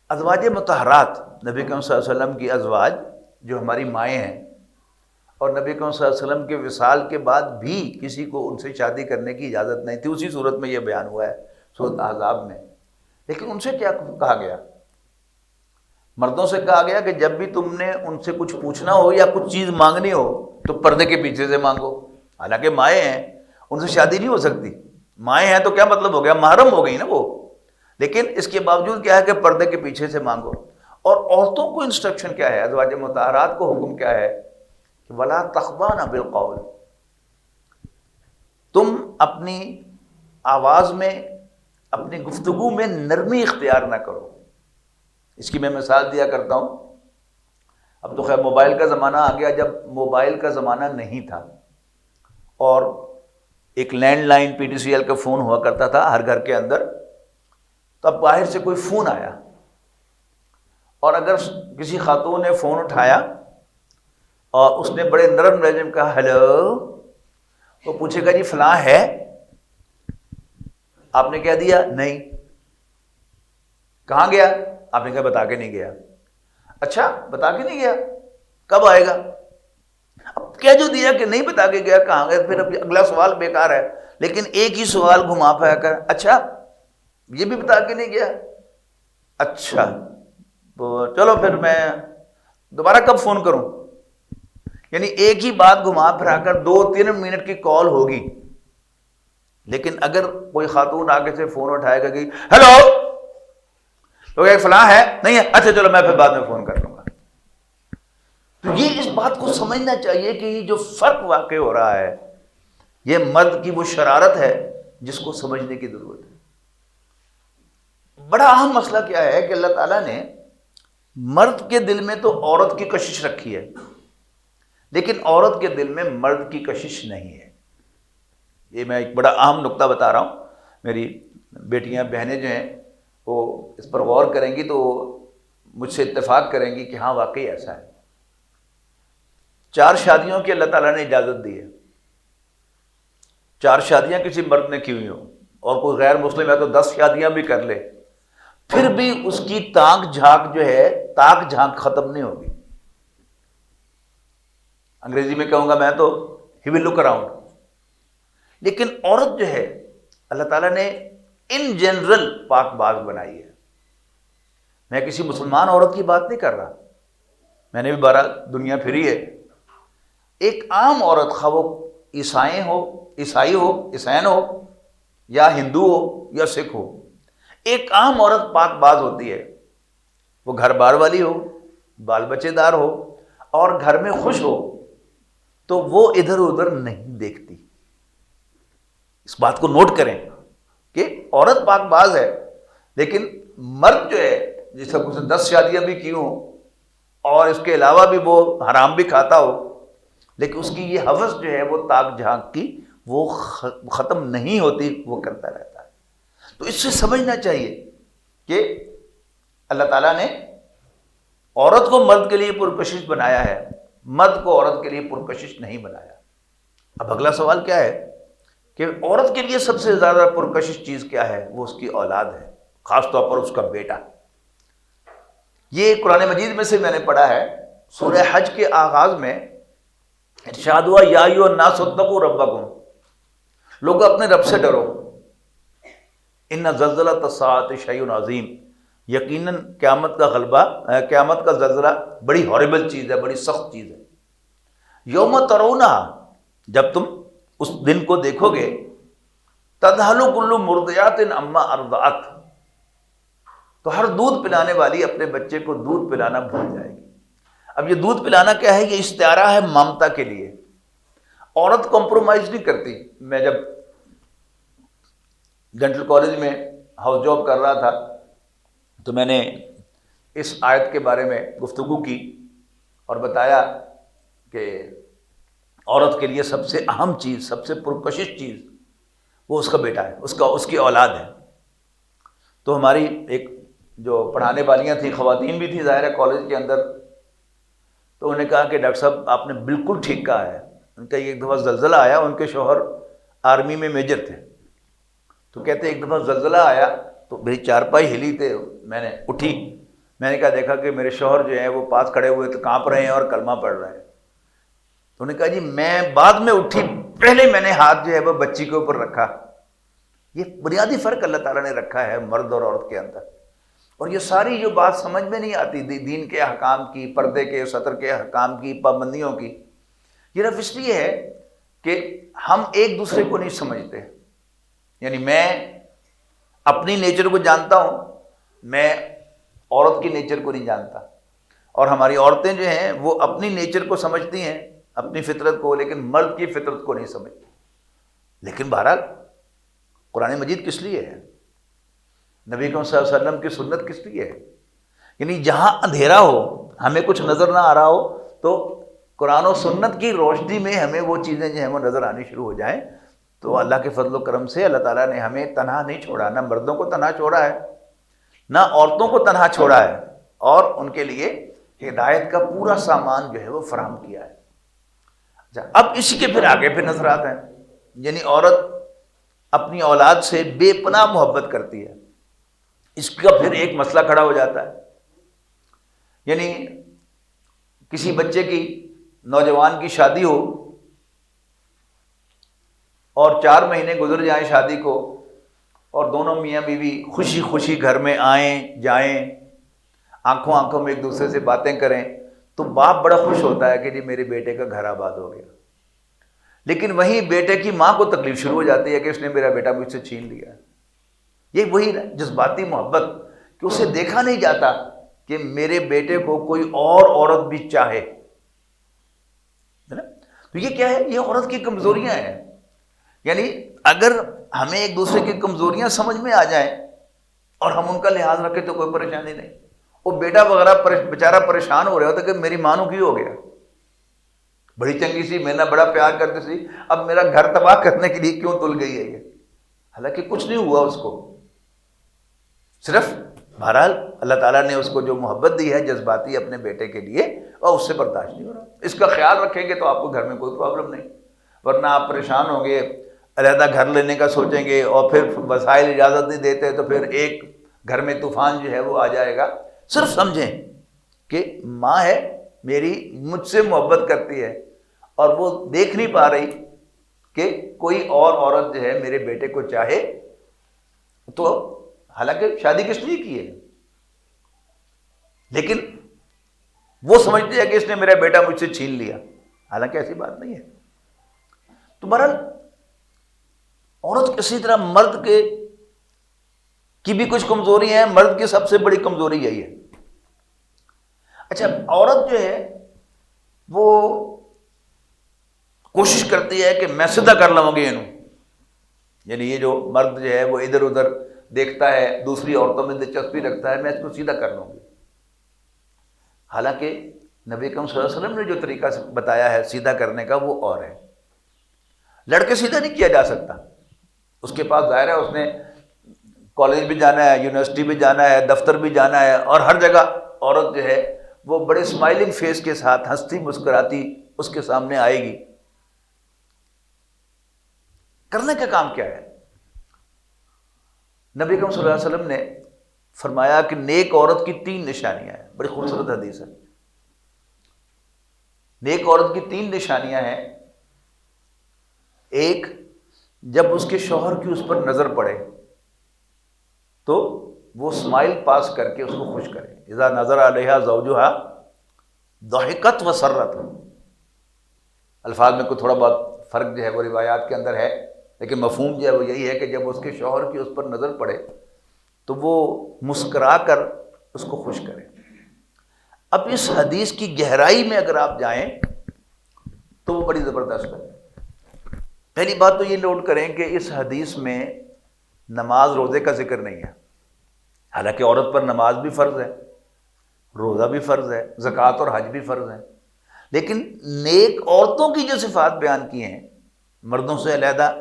ازواج مطہرات، نبی کریم صلی اللہ علیہ وسلم کی ازواج جو ہماری مائیں ہیں، اور نبی کریم صلی اللہ علیہ وسلم کے وصال کے بعد بھی کسی کو ان سے شادی کرنے کی اجازت نہیں تھی، اسی صورت میں یہ بیان ہوا ہے سورۃ احزاب میں۔ لیکن ان سے کیا کہا گیا؟ مردوں سے کہا گیا کہ جب بھی تم نے ان سے کچھ پوچھنا ہو یا کچھ چیز مانگنی ہو تو پردے کے پیچھے سے مانگو۔ حالانکہ مائیں ہیں، ان سے شادی نہیں ہو سکتی، مائیں ہیں تو کیا مطلب ہو گیا، محرم ہو گئی نا وہ، لیکن اس کے باوجود کیا ہے کہ پردے کے پیچھے سے مانگو۔ اور عورتوں کو انسٹرکشن کیا ہے، ازواج مطہرات کو حکم کیا ہے کہ وَلَا تَخْضَعْنَ بِالْقَوْلِ، تم اپنی آواز میں، اپنی گفتگو میں نرمی اختیار نہ کرو. اس کی میں مثال دیا کرتا ہوں. اب تو خیر موبائل کا زمانہ آ گیا. جب موبائل کا زمانہ نہیں تھا اور ایک landline P T C L کا فون ہوا کرتا تھا ہر گھر کے اندر، تب باہر سے کوئی فون آیا اور اگر کسی خاتون نے فون اٹھایا اور اس نے بڑے نرم لہجے میں کہا ہیلو، تو پوچھے گا جی فلاں ہے؟ آپ نے کہہ دیا نہیں. کہاں گیا؟ آپ نے کہا بتا کے نہیں گیا. اچھا بتا کے نہیں گیا، کب آئے گا؟ اب کہہ جو دیا کہ نہیں بتا کے گیا، کہاں گیا، پھر اگلا سوال بیکار ہے. لیکن ایک ہی سوال گھما پھرا کر، اچھا یہ بھی بتا کے نہیں گیا، اچھا تو چلو پھر میں دوبارہ کب فون کروں. یعنی ایک ہی بات گھما پھرا کر 2-3 منٹ کی کال ہوگی. لیکن اگر کوئی خاتون آگے سے فون اٹھائے گا کہ ہیلو، تو ایک فلاں ہے نہیں ہے، اچھا چلو میں پھر بعد میں فون کر لوں گا. تو یہ اس بات کو سمجھنا چاہیے کہ یہ جو فرق واقع ہو رہا ہے یہ مرد کی وہ شرارت ہے جس کو سمجھنے کی ضرورت ہے. بڑا اہم مسئلہ کیا ہے کہ اللہ تعالیٰ نے مرد کے دل میں تو عورت کی کشش رکھی ہے، لیکن عورت کے دل میں مرد کی کشش نہیں ہے. یہ میں ایک بڑا اہم نقطہ بتا رہا ہوں. میری بیٹیاں بہنیں جو ہیں وہ اس پر غور کریں گی تو مجھ سے اتفاق کریں گی کہ ہاں واقعی ایسا ہے. 4 شادیوں کی اللہ تعالیٰ نے اجازت دی ہے. 4 شادیاں کسی مرد نے کی ہوئی ہوں اور کوئی غیر مسلم ہے تو 10 شادیاں بھی کر لے، پھر بھی اس کی تاک جھانک جو ہے، تاک جھانک ختم نہیں ہوگی. انگریزی میں کہوں گا میں تو ہی ول لک اراؤنڈ. لیکن عورت جو ہے اللہ تعالیٰ نے ان جنرل پاک باز بنائی ہے. میں کسی مسلمان عورت کی بات نہیں کر رہا، میں نے بھی 12 دنیا پھری ہے. ایک عام عورت خواہ وہ عیسائی ہو یا ہندو ہو یا سکھ ہو، ایک عام عورت پاک باز ہوتی ہے. وہ گھر بار والی ہو، بال بچے دار ہو اور گھر میں خوش ہو تو وہ ادھر ادھر نہیں دیکھتی. اس بات کو نوٹ کریں کہ عورت پاک باز ہے، لیکن مرد جو ہے جس کو 10 شادیاں بھی کی ہوں اور اس کے علاوہ بھی وہ حرام بھی کھاتا ہو، لیکن اس کی یہ ہوس جو ہے وہ تاک جھانک کی وہ ختم نہیں ہوتی، وہ کرتا رہتا ہے. تو اس سے سمجھنا چاہیے کہ اللہ تعالیٰ نے عورت کو مرد کے لیے پرکشش بنایا ہے، مرد کو عورت کے لیے پرکشش نہیں بنایا. اب اگلا سوال کیا ہے کہ عورت کے لیے سب سے زیادہ پرکشش چیز کیا ہے؟ وہ اس کی اولاد ہے، خاص طور پر اس کا بیٹا. یہ قرآن مجید میں سے میں نے پڑھا ہے. سورہ حج کے آغاز میں ارشاد ہوا یا ایھا الناس اتقوا ربکم، لوگ اپنے رب سے ڈرو. ان زلزلۃ الساعۃ شیء عظیم، یقیناً قیامت کا غلبہ، قیامت کا زلزلہ بڑی ہاربل چیز ہے، بڑی سخت چیز ہے. یوم ترونھا، جب تم اس دن کو دیکھو گے، تذہل کل مرضعۃ عما ارضعت، تو ہر دودھ پلانے والی اپنے بچے کو دودھ پلانا بھول جائے گی. اب یہ دودھ پلانا کیا ہے؟ یہ استعارہ ہے ممتا کے لیے. عورت کمپرومائز نہیں کرتی. میں جب ڈینٹل کالج میں ہاؤس جاب کر رہا تھا تو میں نے اس آیت کے بارے میں گفتگو کی اور بتایا کہ عورت کے لیے سب سے اہم چیز، سب سے پرکشش چیز وہ اس کا بیٹا ہے، اس کی اولاد ہے. تو ہماری ایک جو پڑھانے والیاں تھیں، خواتین بھی تھیں ظاہر ہے کالج کے اندر، تو انہوں نے کہا کہ ڈاکٹر صاحب آپ نے بالکل ٹھیک کہا ہے. ان کا ایک دفعہ زلزلہ آیا، ان کے شوہر آرمی میں میجر تھے، تو کہتے ایک دفعہ زلزلہ آیا تو میری چارپائی ہلی تھے، میں نے اٹھی، میں نے کہا دیکھا کہ میرے شوہر جو ہیں وہ پاس کھڑے ہوئے تو کانپ رہے ہیں اور کلمہ پڑھ رہے ہیں. تو انہوں نے کہا جی میں بعد میں اٹھی، پہلے میں نے ہاتھ جو ہے وہ بچی کے اوپر رکھا. یہ بنیادی فرق اللہ تعالیٰ نے رکھا ہے مرد اور عورت کے اندر. اور یہ ساری جو بات سمجھ میں نہیں آتی دین کے احکام کی، پردے کے، سطر کے احکام کی، پابندیوں کی، یہ صرف اس لیے ہے کہ ہم ایک دوسرے کو نہیں سمجھتے. یعنی میں اپنی نیچر کو جانتا ہوں، میں عورت کی نیچر کو نہیں جانتا. اور ہماری عورتیں جو ہیں وہ اپنی نیچر کو سمجھتی ہیں، اپنی فطرت کو، لیکن مرد کی فطرت کو نہیں سمجھتی. لیکن بہرحال قرآن مجید کس لیے ہے؟ نبی کریم صلی اللہ علیہ وسلم کی سنت کس لیے ہے؟ یعنی جہاں اندھیرا ہو، ہمیں کچھ نظر نہ آ رہا ہو، تو قرآن و سنت کی روشنی میں ہمیں وہ چیزیں جو ہیں وہ نظر آنی شروع ہو جائیں، تو اللہ کے فضل و کرم سے اللہ تعالیٰ نے ہمیں تنہا نہیں چھوڑا، نہ مردوں کو تنہا چھوڑا ہے نہ عورتوں کو تنہا چھوڑا ہے، اور ان کے لیے ہدایت کا پورا سامان جو ہے وہ فراہم کیا ہے۔ اچھا، اب اسی کے پھر آگے پھر نظرات ہیں، یعنی عورت اپنی اولاد سے بے پناہ محبت کرتی ہے۔ اس کا پھر ایک مسئلہ کھڑا ہو جاتا ہے، یعنی کسی بچے کی، نوجوان کی شادی ہو اور 4 مہینے گزر جائیں شادی کو، اور دونوں میاں بیوی خوشی خوشی گھر میں آئیں جائیں، آنکھوں آنکھوں میں ایک دوسرے سے باتیں کریں، تو باپ بڑا خوش ہوتا ہے کہ جی میرے بیٹے کا گھر آباد ہو گیا۔ لیکن وہیں بیٹے کی ماں کو تکلیف شروع ہو جاتی ہے کہ اس نے میرا بیٹا مجھ سے چھین لیا۔ یہ وہی جذباتی محبت کہ اسے دیکھا نہیں جاتا کہ میرے بیٹے کو کوئی اور عورت بھی چاہے، ہے نا؟ تو یہ کیا ہے؟ یہ عورت کی کمزوریاں ہیں۔ یعنی اگر ہمیں ایک دوسرے کی کمزوریاں سمجھ میں آ جائیں اور ہم ان کا لحاظ رکھیں تو کوئی پریشانی نہیں۔ وہ بیٹا وغیرہ بیچارہ پریشان ہو رہا ہوتا کہ میری ماں نو کی ہو گیا، بڑی چنگی سی، میں نے بڑا پیار کرتی سی، اب میرا گھر تباہ کرنے کے لیے کیوں تل گئی ہے یہ؟ حالانکہ کچھ نہیں ہوا اس کو، صرف بہرحال اللہ تعالیٰ نے اس کو جو محبت دی ہے جذباتی اپنے بیٹے کے لیے، اور اس سے برداشت نہیں ہو رہا۔ اس کا خیال رکھیں گے تو آپ کو گھر میں کوئی پرابلم نہیں، ورنہ آپ پریشان ہوں گے، علیحدہ گھر لینے کا سوچیں گے، اور پھر وسائل اجازت نہیں دیتے تو پھر ایک گھر میں طوفان جو ہے وہ آ جائے گا۔ صرف سمجھیں کہ ماں ہے میری، مجھ سے محبت کرتی ہے، اور وہ دیکھ نہیں پا رہی کہ کوئی اور عورت جو ہے میرے بیٹے کو چاہے، تو حالانکہ شادی کس لیے کی ہے، لیکن وہ سمجھتی ہے کہ اس نے میرا بیٹا مجھ سے چھین لیا، حالانکہ ایسی بات نہیں ہے۔ تو بہرحال عورت کسی طرح مرد کی بھی کچھ کمزوری ہیں، مرد کی سب سے بڑی کمزوری یہی ہے۔ اچھا، عورت جو ہے وہ کوشش کرتی ہے کہ میں سیدھا کر لوں گی انہوں، یعنی یہ جو مرد جو ہے وہ ادھر ادھر دیکھتا ہے، دوسری عورتوں میں دلچسپی رکھتا ہے، میں اس کو سیدھا کر لوں گی۔ حالانکہ نبی کریم صلی اللہ علیہ وسلم نے جو طریقہ بتایا ہے سیدھا کرنے کا وہ اور ہے۔ لڑکے سیدھا نہیں کیا جا سکتا، اس کے پاس ظاہر ہے اس نے کالج بھی جانا ہے، یونیورسٹی بھی جانا ہے، دفتر بھی جانا ہے، اور ہر جگہ عورت جو ہے وہ بڑے اسمائلنگ فیس کے ساتھ ہنستی مسکراتی اس کے سامنے آئے گی۔ کرنے کا کام کیا ہے؟ نبی کریم صلی اللہ علیہ وسلم نے فرمایا کہ نیک عورت کی 3 نشانیاں ہیں، بڑی خوبصورت حدیث ہے۔ نیک عورت کی 3 نشانیاں ہیں۔ ایک، جب اس کے شوہر کی اس پر نظر پڑے تو وہ اسمائل پاس کر کے اس کو خوش کرے۔ اذا نظر علیہا زوجہا ضحکت وسرت۔ الفاظ میں کوئی تھوڑا بہت فرق جو ہے وہ روایات کے اندر ہے، لیکن مفہوم جو ہے وہ یہی ہے کہ جب اس کے شوہر کی اس پر نظر پڑے تو وہ مسکرا کر اس کو خوش کرے۔ اب اس حدیث کی گہرائی میں اگر آپ جائیں تو وہ بڑی زبردست ہے۔ پہلی بات تو یہ نوٹ کریں کہ اس حدیث میں نماز روزے کا ذکر نہیں ہے، حالانکہ عورت پر نماز بھی فرض ہے، روزہ بھی فرض ہے، زکوٰۃ اور حج بھی فرض ہے، لیکن نیک عورتوں کی جو صفات بیان کی ہیں مردوں سے علیحدہ،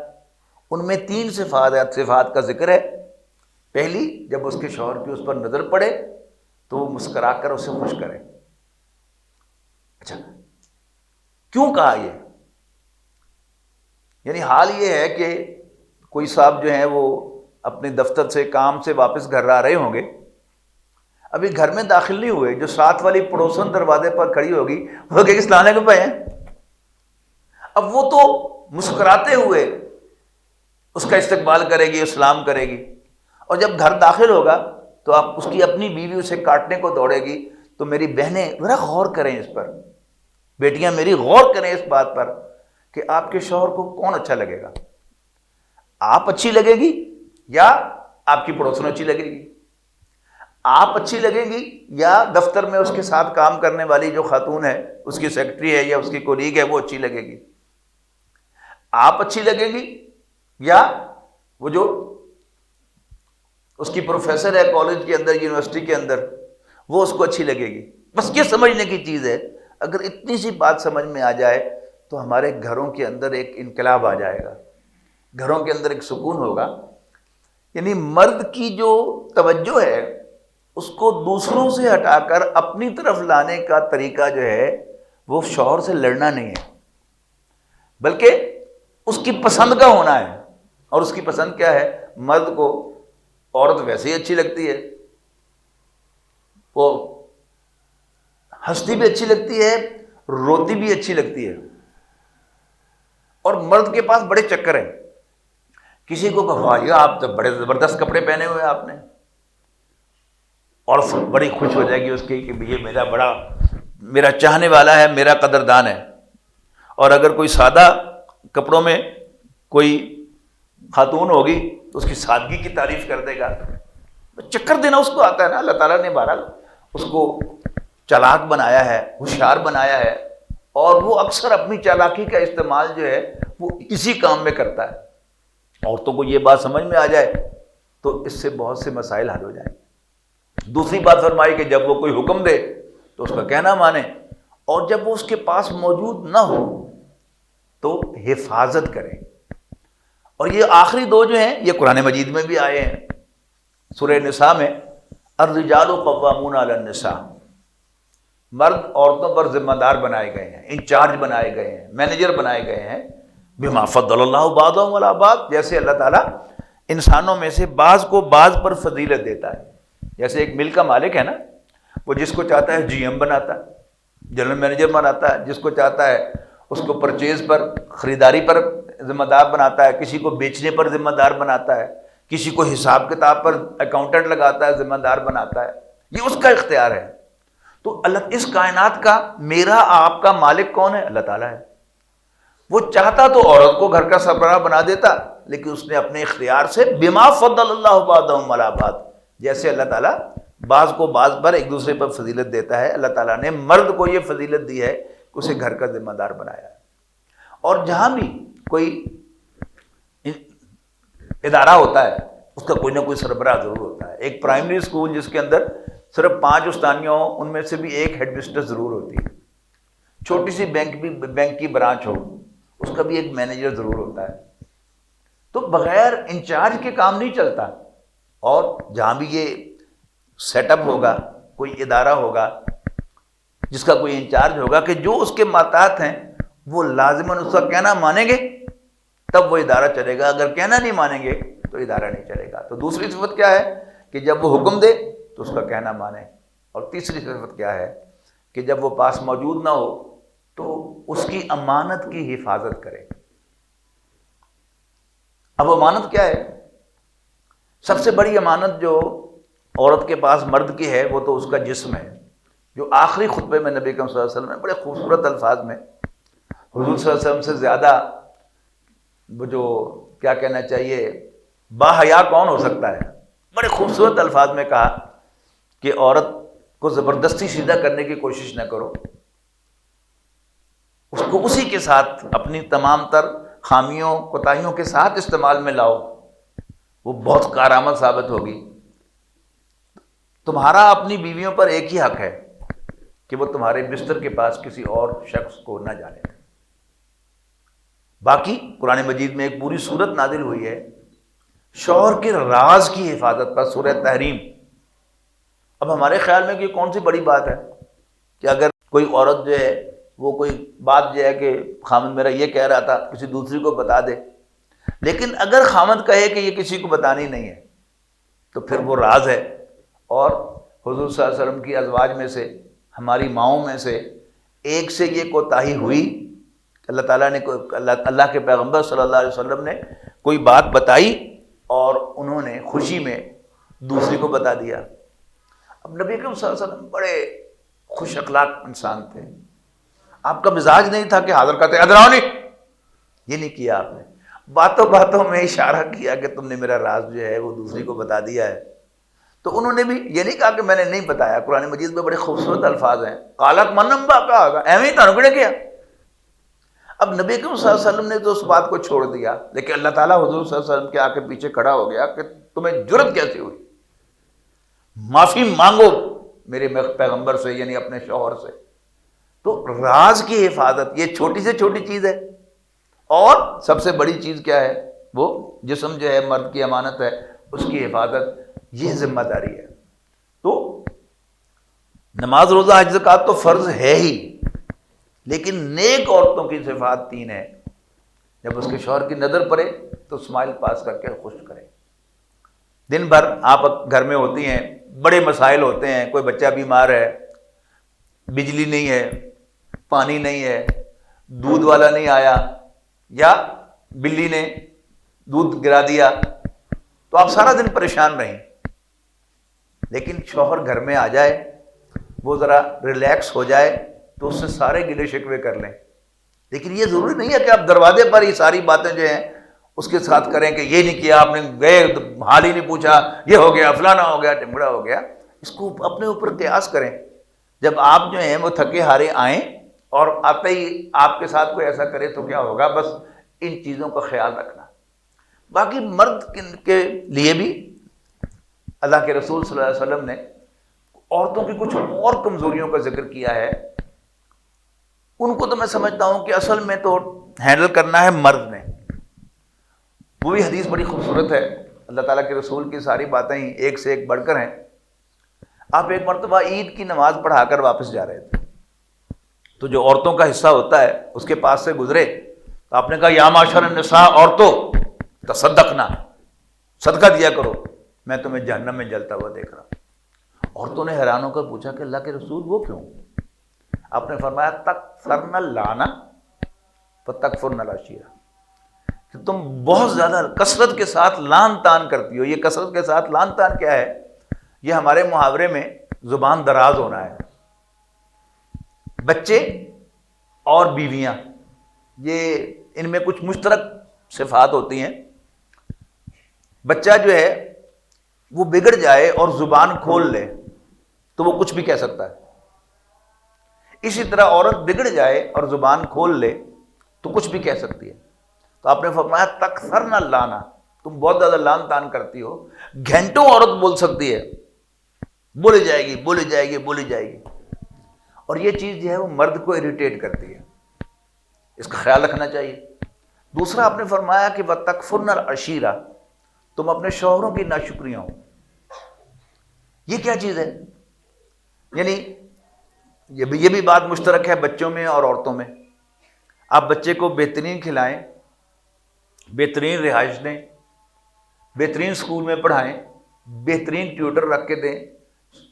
ان میں 3 صفات کا ذکر ہے۔ پہلی، جب اس کے شوہر کی اس پر نظر پڑے تو وہ مسکرا کر اسے خوش کرے۔ اچھا، کیوں کہا یہ؟ یعنی حال یہ ہے کہ کوئی صاحب جو ہیں وہ اپنے دفتر سے کام سے واپس گھر آ رہے ہوں گے، ابھی گھر میں داخل نہیں ہوئے، جو ساتھ والی پڑوسن دروازے پر کھڑی ہوگی وہ کہ کس لانے کو پہ ہیں، اب وہ تو مسکراتے ہوئے اس کا استقبال کرے گی، سلام کرے گی، اور جب گھر داخل ہوگا تو آپ اس کی اپنی بیوی اسے کاٹنے کو دوڑے گی۔ تو میری بہنیں ذرا غور کریں اس پر، بیٹیاں میری غور کریں اس بات پر کہ آپ کے شوہر کو کون اچھا لگے گا، آپ اچھی لگے گی یا آپ کی پڑوسن اچھی لگے گی؟ آپ اچھی لگیں گی یا دفتر میں اس کے ساتھ کام کرنے والی جو خاتون ہے، اس کی سیکرٹری ہے یا اس کی کولیگ ہے، وہ اچھی لگے گی؟ آپ اچھی لگیں گی یا وہ جو اس کی پروفیسر ہے کالج کے اندر، یونیورسٹی کے اندر، وہ اس کو اچھی لگے گی. بس یہ سمجھنے کی چیز ہے. اگر اتنی سی بات سمجھ میں آ جائے تو ہمارے گھروں کے اندر ایک انقلاب آ جائے گا، گھروں کے اندر ایک سکون ہوگا. یعنی مرد کی جو توجہ ہے اس کو دوسروں سے ہٹا کر اپنی طرف لانے کا طریقہ جو ہے وہ شوہر سے لڑنا نہیں ہے، بلکہ اس کی پسند کا ہونا ہے. اور اس کی پسند کیا ہے؟ مرد کو عورت ویسے ہی اچھی لگتی ہے، وہ ہنستی بھی اچھی لگتی ہے، روتی بھی اچھی لگتی ہے. اور مرد کے پاس بڑے چکر ہیں. کسی کو کہ آپ تو بڑے زبردست کپڑے پہنے ہوئے آپ نے، اور بڑی خوش ہو جائے گی اس کی کہ یہ میرا چاہنے والا ہے، میرا قدردان ہے. اور اگر کوئی سادہ کپڑوں میں کوئی خاتون ہوگی تو اس کی سادگی کی تعریف کر دے گا. چکر دینا اس کو آتا ہے نا. اللہ تعالیٰ نے بہرحال اس کو چالاک بنایا ہے، ہوشیار بنایا ہے، اور وہ اکثر اپنی چالاکی کا استعمال جو ہے وہ اسی کام میں کرتا ہے. عورتوں کو یہ بات سمجھ میں آ جائے تو اس سے بہت سے مسائل حل ہو جائیں. دوسری بات فرمائی کہ جب وہ کوئی حکم دے تو اس کا کہنا مانے، اور جب وہ اس کے پاس موجود نہ ہو تو حفاظت کرے. اور یہ آخری دو جو ہیں یہ قرآن مجید میں بھی آئے ہیں. سورہ نساء میں الرجال قوامون علی النساء، مرد عورتوں پر ذمہ دار بنائے گئے ہیں، انچارج بنائے گئے ہیں، مینیجر بنائے گئے ہیں. بما فضل اللہ بعضهم علی بعض، جیسے اللہ تعالیٰ انسانوں میں سے بعض کو بعض پر فضیلت دیتا ہے. جیسے ایک مل کا مالک ہے نا، وہ جس کو چاہتا ہے جی ایم بناتا ہے، جنرل مینیجر بناتا ہے، جس کو چاہتا ہے اس کو پرچیز پر، خریداری پر ذمہ دار بناتا ہے، کسی کو بیچنے پر ذمہ دار بناتا ہے، کسی کو حساب کتاب پر اکاؤنٹنٹ لگاتا ہے، ذمہ دار بناتا ہے. یہ اس کا اختیار ہے. تو اللہ اس کائنات کا میرا آپ کا مالک کون ہے؟ اللہ تعالیٰ ہے. وہ چاہتا تو عورت کو گھر کا سربراہ بنا دیتا، لیکن اس نے اپنے اختیار سے بما فضل اللہ بعضهم علی بعض، جیسے اللہ تعالیٰ بعض کو بعض پر ایک دوسرے پر فضیلت دیتا ہے، اللہ تعالیٰ نے مرد کو یہ فضیلت دی ہے کہ اسے گھر کا ذمہ دار بنایا ہے. اور جہاں بھی کوئی ادارہ ہوتا ہے اس کا کوئی نہ کوئی سربراہ ضرور ہوتا ہے. ایک پرائمری اسکول جس کے اندر صرف 5 استانیوں ہوں، ان میں سے بھی ایک ہیڈ مسٹر ضرور ہوتی ہے. چھوٹی سی بینک کی برانچ ہو، اس کا بھی ایک مینیجر ضرور ہوتا ہے. تو بغیر انچارج کے کام نہیں چلتا. اور جہاں بھی یہ سیٹ اپ ہوگا، کوئی ادارہ ہوگا جس کا کوئی انچارج ہوگا کہ جو اس کے ماتحت ہیں وہ لازماً اس کا کہنا مانیں گے تب وہ ادارہ چلے گا. اگر کہنا نہیں مانیں گے تو ادارہ نہیں چلے گا. تو دوسری صفت کیا ہے کہ جب وہ حکم دے تو اس کا کہنا مانے. اور تیسری صفت کیا ہے کہ جب وہ پاس موجود نہ ہو تو اس کی امانت کی حفاظت کرے. اب امانت کیا ہے؟ سب سے بڑی امانت جو عورت کے پاس مرد کی ہے وہ تو اس کا جسم ہے. جو آخری خطبے میں نبی کریم صلی اللہ علیہ وسلم نے بڑے خوبصورت الفاظ میں، حضور صلی اللہ علیہ وسلم سے زیادہ وہ جو کیا کہنا چاہیے با حیا کون ہو سکتا ہے، بڑے خوبصورت الفاظ میں کہا کہ عورت کو زبردستی سیدھا کرنے کی کوشش نہ کرو، اس کو اسی کے ساتھ اپنی تمام تر خامیوں کوتاہیوں کے ساتھ استعمال میں لاؤ، وہ بہت کارآمد ثابت ہوگی. تمہارا اپنی بیویوں پر ایک ہی حق ہے کہ وہ تمہارے بستر کے پاس کسی اور شخص کو نہ جانے دیں. باقی قرآن مجید میں ایک پوری سورت نازل ہوئی ہے شوہر کے راز کی حفاظت پر، سورہ تحریم. اب ہمارے خیال میں کہ کون سی بڑی بات ہے کہ اگر کوئی عورت جو ہے وہ کوئی بات جو ہے کہ خامد میرا یہ کہہ رہا تھا کسی دوسری کو بتا دے، لیکن اگر خامد کہے کہ یہ کسی کو بتانی نہیں ہے تو پھر وہ راز ہے. اور حضور صلی اللہ علیہ وسلم کی ازواج میں سے، ہماری ماؤں میں سے ایک سے یہ کوتاہی ہوئی، اللہ تعالیٰ نے اللہ کے پیغمبر صلی اللہ علیہ وسلم نے کوئی بات بتائی اور انہوں نے خوشی میں دوسری کو بتا دیا. اب نبی کریم صلی اللہ علیہ وسلم بڑے خوش اخلاق انسان تھے. آپ کا مزاج نہیں تھا کہ حاضر کرتے ادراؤ نہیں، یہ نہیں کیا آپ نے. باتوں باتوں میں اشارہ کیا کہ تم نے میرا راز جو ہے وہ دوسری کو بتا دیا ہے. تو انہوں نے بھی یہ نہیں کہا کہ میں نے نہیں بتایا. قرآن مجید میں بڑے خوبصورت الفاظ ہیں، قالت من انباک ھذا، ایویں ہی تانوں کہڑے کیا. اب نبی کریم صلی اللہ علیہ وسلم نے تو اس بات کو چھوڑ دیا، لیکن اللہ تعالیٰ حضور صلی اللہ علیہ وسلم کے آگے پیچھے کھڑا ہو گیا کہ تمہیں جرت کیسے ہوئی، معافی مانگو میرے پیغمبر سے، یعنی اپنے شوہر سے۔ تو راز کی حفاظت یہ چھوٹی سے چھوٹی چیز ہے، اور سب سے بڑی چیز کیا ہے؟ وہ جسم جو ہے مرد کی امانت ہے، اس کی حفاظت، یہ ذمہ داری ہے۔ تو نماز روزہ حج زکوٰۃ تو فرض ہے ہی، لیکن نیک عورتوں کی صفات 3 ہیں۔ جب اس کے شوہر کی نظر پڑے تو اسمائل پاس کر کے خوش کرے۔ دن بھر آپ گھر میں ہوتی ہیں، بڑے مسائل ہوتے ہیں، کوئی بچہ بیمار ہے، بجلی نہیں ہے، پانی نہیں ہے، دودھ والا نہیں آیا، یا بلی نے دودھ گرا دیا، تو آپ سارا دن پریشان رہیں۔ لیکن شوہر گھر میں آ جائے، وہ ذرا ریلیکس ہو جائے، تو اس سے سارے گلے شکوے کر لیں۔ لیکن یہ ضروری نہیں ہے کہ آپ دروازے پر ہی ساری باتیں جو ہیں اس کے ساتھ کریں کہ یہ نہیں کیا آپ نے، گئے حال ہی نہیں پوچھا، یہ ہو گیا، فلانا ہو گیا، ٹمڑا ہو گیا۔ اس کو اپنے اوپر قیاس کریں۔ جب آپ جو ہیں وہ تھکے ہارے آئیں اور آتے ہی آپ کے ساتھ کوئی ایسا کرے تو کیا ہوگا؟ بس ان چیزوں کا خیال رکھنا۔ باقی مرد کے لیے بھی اللہ کے رسول صلی اللہ علیہ وسلم نے عورتوں کی کچھ اور کمزوریوں کا ذکر کیا ہے۔ ان کو تو میں سمجھتا ہوں کہ اصل میں تو ہینڈل کرنا ہے مرد نے۔ وہ بھی حدیث بڑی خوبصورت ہے، اللہ تعالیٰ کے رسول کی ساری باتیں ہی ایک سے ایک بڑھ کر ہیں۔ آپ ایک مرتبہ عید کی نماز پڑھا کر واپس جا رہے تھے، تو جو عورتوں کا حصہ ہوتا ہے اس کے پاس سے گزرے، تو آپ نے کہا یا معاشر النساء، عورتوں تصدقنا، صدقہ دیا کرو، میں تمہیں جہنم میں جلتا ہوا دیکھ رہا ہوں۔ عورتوں نے حیران ہو کر پوچھا کہ اللہ کے رسول وہ کیوں؟ آپ نے فرمایا تکثرن اللانا فتکفرن العشیرہ، کہ تم بہت زیادہ کثرت کے ساتھ لان تان کرتی ہو۔ یہ کثرت کے ساتھ لان تان کیا ہے؟ یہ ہمارے محاورے میں زبان دراز ہونا ہے۔ بچے اور بیویاں، یہ ان میں کچھ مشترک صفات ہوتی ہیں۔ بچہ جو ہے وہ بگڑ جائے اور زبان کھول لے تو وہ کچھ بھی کہہ سکتا ہے، اسی طرح عورت بگڑ جائے اور زبان کھول لے تو کچھ بھی کہہ سکتی ہے۔ تو آپ نے فرمایا تکثرن اللانا، تم بہت زیادہ لان تان کرتی ہو۔ گھنٹوں عورت بول سکتی ہے، بولی جائے گی، بولی جائے گی، بولی جائے گی، اور یہ چیز جو ہے وہ مرد کو اریٹیٹ کرتی ہے۔ اس کا خیال رکھنا چاہیے۔ دوسرا آپ نے فرمایا کہ وَتَكْفُرْنَ الْعَشِيرَةَ، تم اپنے شوہروں کی ناشکریاں ہو۔ یہ کیا چیز ہے؟ یعنی یہ بھی بات مشترک ہے بچوں میں اور عورتوں میں۔ آپ بچے کو بہترین کھلائیں، بہترین رہائش دیں، بہترین سکول میں پڑھائیں، بہترین ٹیوٹر رکھ کے دیں،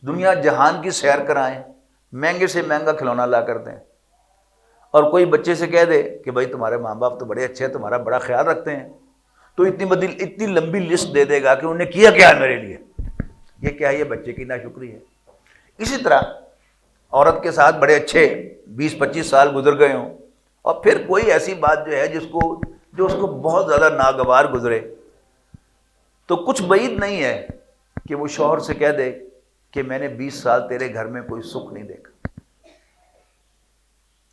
دنیا جہان کی سیر کرائیں، مہنگے سے مہنگا کھلونا لا کر دیں، اور کوئی بچے سے کہہ دے کہ بھائی تمہارے ماں باپ تو بڑے اچھے ہیں، تمہارا بڑا خیال رکھتے ہیں، تو اتنی لمبی لسٹ دے دے گا کہ انہوں نے کیا کیا ہے میرے لیے۔ یہ کیا ہے؟ یہ بچے کی ناشکری ہے۔ اسی طرح عورت کے ساتھ بڑے اچھے 20-25 سال گزر گئے ہوں، اور پھر کوئی ایسی بات جو ہے جو اس کو بہت زیادہ ناگوار گزرے، تو کچھ بعید نہیں ہے کہ وہ شوہر سے کہہ دے کہ میں نے 20 سال تیرے گھر میں کوئی سکھ نہیں دیکھا،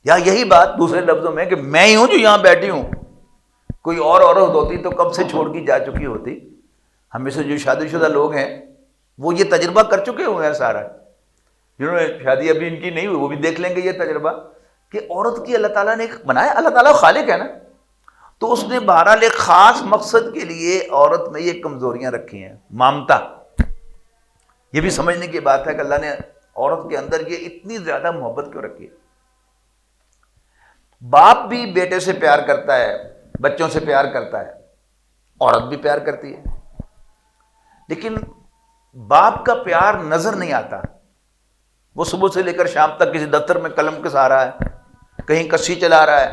یا یہی بات دوسرے لفظوں میں کہ میں ہی ہوں جو یہاں بیٹھی ہوں، کوئی اور عورت ہوتی تو کب سے چھوڑ کی جا چکی ہوتی۔ ہم میں سے جو شادی شدہ لوگ ہیں وہ یہ تجربہ کر چکے ہوئے ہیں سارا، جنہوں نے شادی ابھی ان کی نہیں ہوئی وہ بھی دیکھ لیں گے یہ تجربہ کہ عورت کی اللہ تعالیٰ نے ایک بنایا۔ اللہ تعالیٰ خالق ہے نا، تو اس نے بہرحال ایک خاص مقصد کے لیے عورت میں یہ کمزوریاں رکھی ہیں۔ مامتا، یہ بھی سمجھنے کی بات ہے کہ اللہ نے عورت کے اندر یہ اتنی زیادہ محبت کیوں رکھی ہے۔ باپ بھی بیٹے سے پیار کرتا ہے، بچوں سے پیار کرتا ہے، عورت بھی پیار کرتی ہے، لیکن باپ کا پیار نظر نہیں آتا۔ وہ صبح سے لے کر شام تک کسی دفتر میں قلم کسا رہا ہے، کہیں کسی چلا رہا ہے،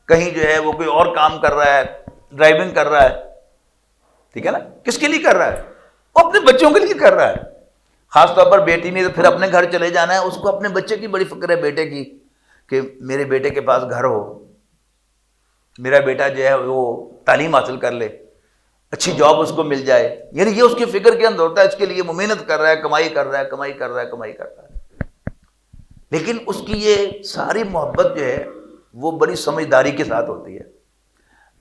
کہیں جو ہے وہ کوئی اور کام کر رہا ہے، ڈرائیونگ کر رہا ہے، ٹھیک ہے نا؟ کس کے لیے کر رہا ہے؟ وہ اپنے بچوں کے لیے کر رہا ہے۔ خاص طور پر بیٹی نے تو پھر اپنے گھر چلے جانا ہے، اس کو اپنے بچے کی بڑی فکر ہے، بیٹے کی، کہ میرے بیٹے کے پاس گھر ہو، میرا بیٹا جو ہے وہ تعلیم حاصل کر لے، اچھی جاب اس کو مل جائے، یعنی یہ اس کی فکر کے اندر ہوتا ہے۔ اس کے لیے وہ محنت کر رہا ہے، کمائی کر رہا ہے، کمائی کر رہا ہے، کمائی کر رہا ہے، لیکن اس کی یہ ساری محبت جو ہے وہ بڑی سمجھداری کے ساتھ ہوتی ہے.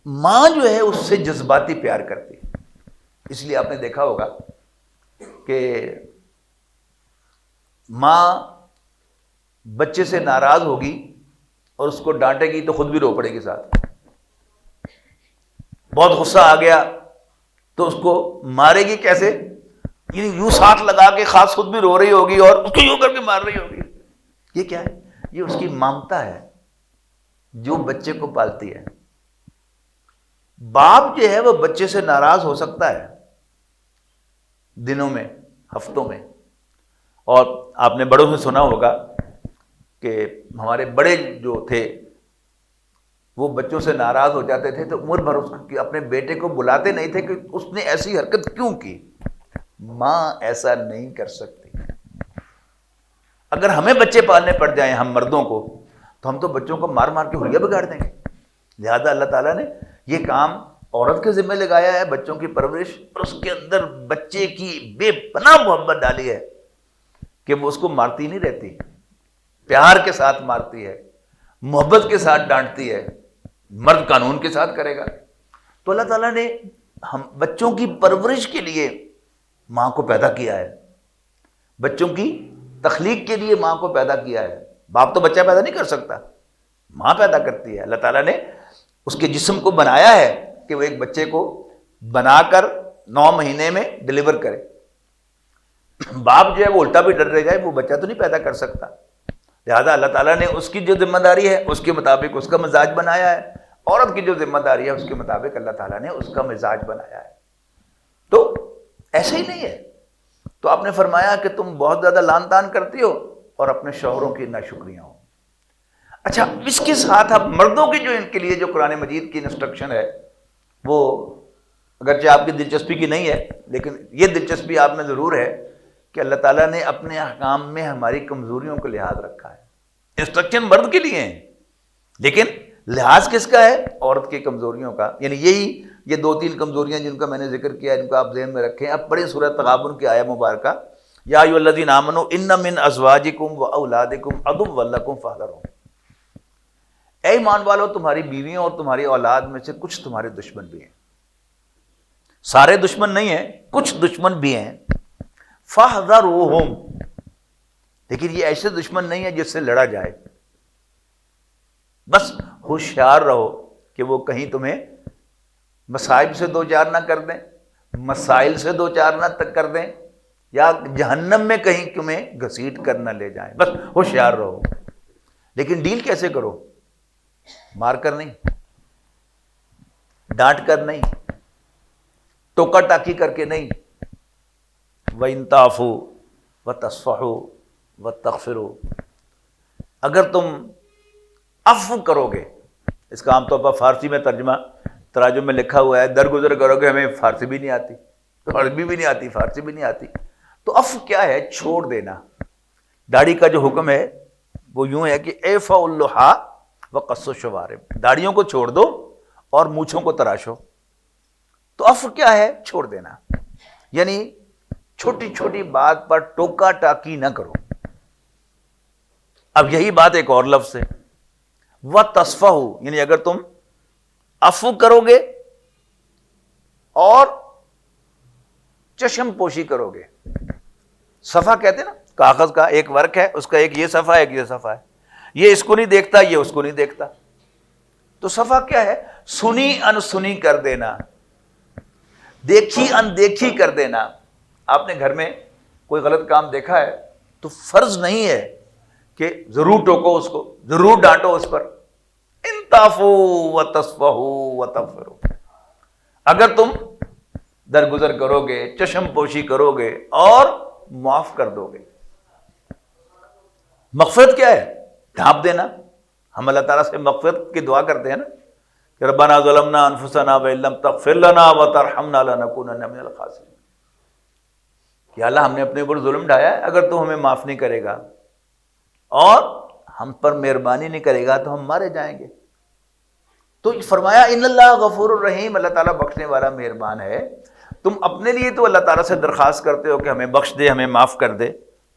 ماں جو ہے اس سے جذباتی پیار کرتی ہے. اس لیے آپ نے دیکھا ہوگا کہ ماں بچے سے ناراض ہوگی اور اس کو ڈانٹے گی تو خود بھی رو پڑے گی ساتھ. بہت غصہ آ گیا تو اس کو مارے گی کیسے؟ یعنی یوں ساتھ لگا کے خاص خود بھی رو رہی ہوگی اور اس کو یوں کر کے مار رہی ہوگی. یہ کیا ہے؟ یہ اس کی ممتا ہے جو بچے کو پالتی ہے. باپ جو ہے وہ بچے سے ناراض ہو سکتا ہے دنوں میں، ہفتوں میں. اور آپ نے بڑوں سے سنا ہوگا کہ ہمارے بڑے جو تھے وہ بچوں سے ناراض ہو جاتے تھے تو عمر بھر اپنے بیٹے کو بلاتے نہیں تھے کہ اس نے ایسی حرکت کیوں کی. ماں ایسا نہیں کر سکتی. اگر ہمیں بچے پالنے پڑ جائیں ہم مردوں کو تو ہم تو بچوں کو مار مار کے حلیہ بگاڑ دیں گے. لہذا اللہ تعالیٰ نے یہ کام عورت کے ذمہ لگایا ہے، بچوں کی پرورش، اور اس کے اندر بچے کی بے پناہ محبت ڈالی ہے کہ وہ اس کو مارتی نہیں رہتی، پیار کے ساتھ مارتی ہے، محبت کے ساتھ ڈانٹتی ہے. مرد قانون کے ساتھ کرے گا. تو اللہ تعالیٰ نے ہم بچوں کی پرورش کے لیے ماں کو پیدا کیا ہے، بچوں کی تخلیق کے لیے ماں کو پیدا کیا ہے. باپ تو بچہ پیدا نہیں کر سکتا، ماں پیدا کرتی ہے. اللہ تعالیٰ نے اس کے جسم کو بنایا ہے کہ وہ ایک بچے کو بنا کر 9 مہینے میں ڈلیور کرے. باپ جو ہے وہ الٹا بھی ڈر رہے گا، وہ بچہ تو نہیں پیدا کر سکتا. لہذا اللہ تعالیٰ نے اس کی جو ذمہ داری ہے اس کے مطابق اس کا مزاج بنایا ہے. عورت کی جو ذمہ داری ہے اس کے مطابق اللہ تعالیٰ نے اس کا مزاج بنایا ہے. تو ایسے ہی نہیں ہے. تو آپ نے فرمایا کہ تم بہت زیادہ لان تان کرتی ہو اور اپنے شوہروں کی ناشکریاں ہو. اچھا، اس کے ساتھ اب مردوں کی جو ان کے لیے جو قرآن مجید کی انسٹرکشن ہے وہ اگرچہ آپ کی دلچسپی کی نہیں ہے لیکن یہ دلچسپی آپ میں ضرور ہے کہ اللہ تعالیٰ نے اپنے احکام میں ہماری کمزوریوں کو لحاظ رکھا ہے. انسٹرکشن مرد کے لیے ہیں لیکن لحاظ کس کا ہے؟ عورت کی کمزوریوں کا. یعنی یہ 2-3 کمزوریاں جن کا میں نے ذکر کیا ان کو آپ ذہن میں رکھیں. اب پڑھیں سورہ تغابن کی آیہ مبارکہ، یا ایھا الذین آمنوا ان من ازواجکم واولادکم عدوا لکم فاحذروہم. اے ایمان والو، تمہاری بیویوں اور تمہاری اولاد میں سے کچھ تمہارے دشمن بھی ہیں. سارے دشمن نہیں ہیں، کچھ دشمن بھی ہیں. فاحذروہم، لیکن یہ ایسے دشمن نہیں ہے جس سے لڑا جائے. بس ہوشیار رہو کہ وہ کہیں تمہیں مصائب سے دوچار نہ کر دیں، مسائل سے دوچار نہ کر دیں، یا جہنم میں کہیں تمہیں گھسیٹ کر نہ لے جائیں. بس ہوشیار رہو. لیکن ڈیل کیسے کرو؟ مار کر نہیں، ڈانٹ کر نہیں، ٹوکا ٹاکی کر کے نہیں. وَإِن تَعْفُوا وَتَصْفَحُوا وَتَغْفِرُوا، اگر تم عفو کرو گے، اس کا عام طور پر فارسی میں تراجم میں لکھا ہوا ہے درگزر کرو گے. ہمیں فارسی بھی نہیں آتی، عربی بھی نہیں آتی، فارسی بھی نہیں آتی. تو عفو کیا ہے؟ چھوڑ دینا. داڑھی کا جو حکم ہے وہ یوں ہے کہ اعفوا اللحیٰ وقصوا الشوارب، داڑھیوں کو چھوڑ دو اور مونچھوں کو تراشو. تو عفو کیا ہے؟ چھوڑ دینا. یعنی چھوٹی چھوٹی بات پر ٹوکا ٹاکی نہ کرو. اب یہی بات ایک اور لفظ ہے، وَتَصْفَحُوا، یعنی اگر تم عفو کرو گے اور چشم پوشی کرو گے. صفحہ کہتے ہیں نا، کاغذ کا ایک ورق ہے، اس کا ایک یہ صفحہ ہے ایک یہ صفحہ ہے، یہ اس کو نہیں دیکھتا یہ اس کو نہیں دیکھتا. تو صفحہ کیا ہے؟ سنی انسنی کر دینا، دیکھی اندیکھی کر دینا. آپ نے گھر میں کوئی غلط کام دیکھا ہے تو فرض نہیں ہے کہ ضرور ٹوکو اس کو، ضرور ڈانٹو اس پر. ان تعفوا وتصفحوا وتغفروا، اگر تم درگزر کرو گے، چشم پوشی کرو گے اور معاف کر دو گے. مغفرت کیا ہے؟ ڈھانپ دینا. ہم اللہ تعالیٰ سے مغفرت کی دعا کرتے ہیں نا کہ ربنا ظلمنا انفسنا وان لم تغفر لنا وترحمنا لنکونن من الخاسرین. کہ اللہ ہم نے اپنے اوپر ظلم ڈھایا ہے، اگر تو ہمیں معاف نہیں کرے گا اور ہم پر مہربانی نہیں کرے گا تو ہم مارے جائیں گے. تو فرمایا ان اللہ غفور الرحیم، اللہ تعالیٰ بخشنے والا مہربان ہے. تم اپنے لیے تو اللہ تعالیٰ سے درخواست کرتے ہو کہ ہمیں بخش دے، ہمیں معاف کر دے،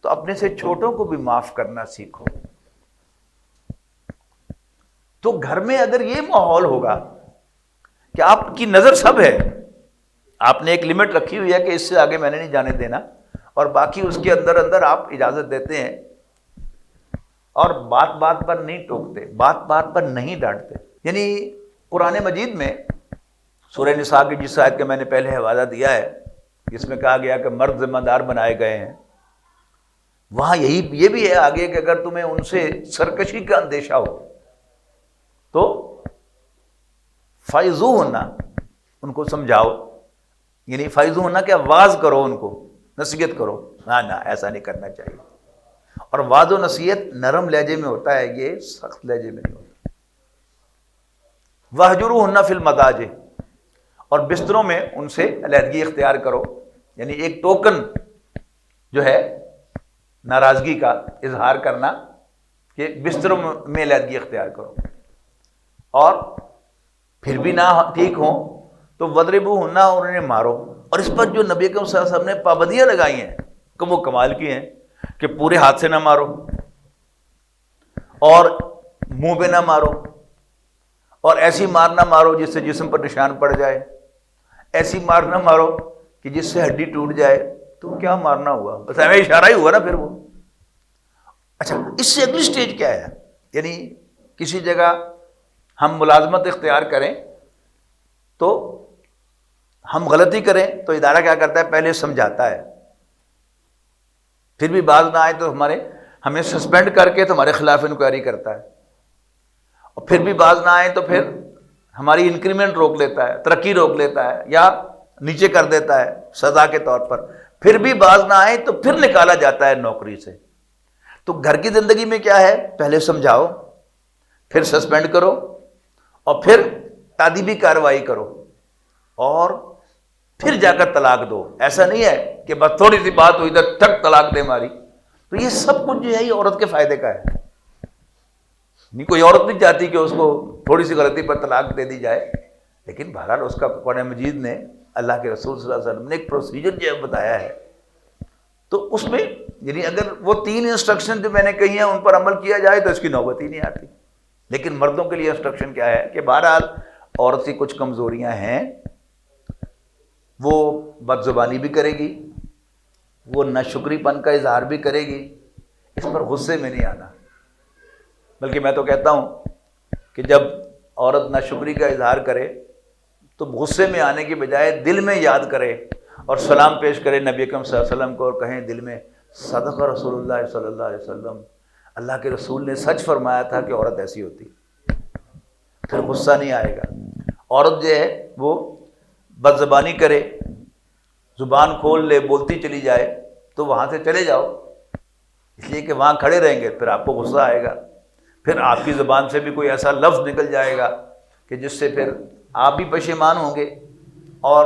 تو اپنے سے چھوٹوں کو بھی معاف کرنا سیکھو. تو گھر میں اگر یہ ماحول ہوگا کہ آپ کی نظر سب ہے، آپ نے ایک لمٹ رکھی ہوئی ہے کہ اس سے آگے میں نے نہیں جانے دینا، اور باقی اس کے اندر اندر آپ اجازت دیتے ہیں، اور بات بات پر نہیں ٹوکتے، بات بات پر نہیں ڈانٹتے. یعنی قرآن مجید میں سورہ نساء کی جس آیت کا میں نے پہلے حوالہ دیا ہے، جس میں کہا گیا کہ مرد ذمہ دار بنائے گئے ہیں، وہاں یہ بھی ہے آگے کہ اگر تمہیں ان سے سرکشی کا اندیشہ ہو تو فائزوہن، ان کو سمجھاؤ. یعنی فائزوہن کہ واعظ کرو، ان کو نصیحت کرو. نہ ایسا نہیں کرنا چاہیے. اور وعظ و نصیحت نرم لہجے میں ہوتا ہے، یہ سخت لہجے میں نہیں ہوتا. وَاہْجُرُوهُنَّ فِی الْمَضَاجِعِ، اور بستروں میں ان سے علیحدگی اختیار کرو. یعنی ایک ٹوکن جو ہے ناراضگی کا اظہار کرنا کہ بستروں میں علیحدگی اختیار کرو. اور پھر بھی نہ ٹھیک ہوں تو وَاضْرِبُوهُنَّ، اور انہیں مارو. اور اس پر جو نبی اکرم صلی اللہ علیہ وسلم نے پابندیاں لگائی ہیں کہ وہ کمال کی ہیں، کہ پورے ہاتھ سے نہ مارو، اور منہ پہ نہ مارو، اور ایسی مار نہ مارو جس سے جسم پر نشان پڑ جائے، ایسی مار نہ مارو کہ جس سے ہڈی ٹوٹ جائے. تو کیا مارنا ہوا؟ بس ہمیں اشارہ ہی ہوا نا پھر وہ. اچھا، اس سے اگلی سٹیج کیا ہے؟ یعنی کسی جگہ ہم ملازمت اختیار کریں تو ہم غلطی کریں تو ادارہ کیا کرتا ہے؟ پہلے سمجھاتا ہے، پھر بھی باز نہ آئے تو ہمیں سسپینڈ کر کے تمہارے خلاف انکوائری کرتا ہے، اور پھر بھی باز نہ آئے تو پھر ہماری انکریمنٹ روک لیتا ہے، ترقی روک لیتا ہے، یا نیچے کر دیتا ہے سزا کے طور پر. پھر بھی باز نہ آئے تو پھر نکالا جاتا ہے نوکری سے. تو گھر کی زندگی میں کیا ہے؟ پہلے سمجھاؤ، پھر سسپینڈ کرو، اور پھر تادیبی کارروائی کرو، اور پھر جا کر طلاق دو. ایسا نہیں ہے کہ بس تھوڑی سی بات ہوئی ادھر ٹھک طلاق دے ماری. تو یہ سب کچھ جو ہے یہ عورت کے فائدے کا ہے. نہیں، کوئی عورت نہیں چاہتی کہ اس کو تھوڑی سی غلطی پر طلاق دے دی جائے، لیکن بہرحال اس کا قرآن مجید نے، اللہ کے رسول صلی اللہ علیہ وسلم نے ایک پروسیجر جو ہے بتایا ہے. تو اس میں یعنی اگر وہ 3 انسٹرکشن جو میں نے کہی ہیں ان پر عمل کیا جائے تو اس کی نوبت ہی نہیں آتی. لیکن مردوں کے لیے انسٹرکشن کیا ہے کہ بہرحال عورت کی کچھ کمزوریاں ہیں، وہ بد زبانی بھی کرے گی، وہ ناشکری پن کا اظہار بھی کرے گی. اس پر غصے میں نہیں آنا، بلکہ میں تو کہتا ہوں کہ جب عورت ناشکری کا اظہار کرے تو غصے میں آنے کی بجائے دل میں یاد کرے اور سلام پیش کرے نبی اکرم صلی اللہ علیہ وسلم کو، اور کہیں دل میں صدق رسول اللہ صلی اللہ علیہ وسلم، اللہ کے رسول نے سچ فرمایا تھا کہ عورت ایسی ہوتی. پھر غصہ نہیں آئے گا. عورت جو ہے وہ بد زبانی کرے، زبان کھول لے، بولتی چلی جائے، تو وہاں سے چلے جاؤ، اس لیے کہ وہاں کھڑے رہیں گے پھر آپ کو غصہ آئے گا. پھر آپ کی زبان سے بھی کوئی ایسا لفظ نکل جائے گا کہ جس سے پھر آپ بھی پشیمان ہوں گے، اور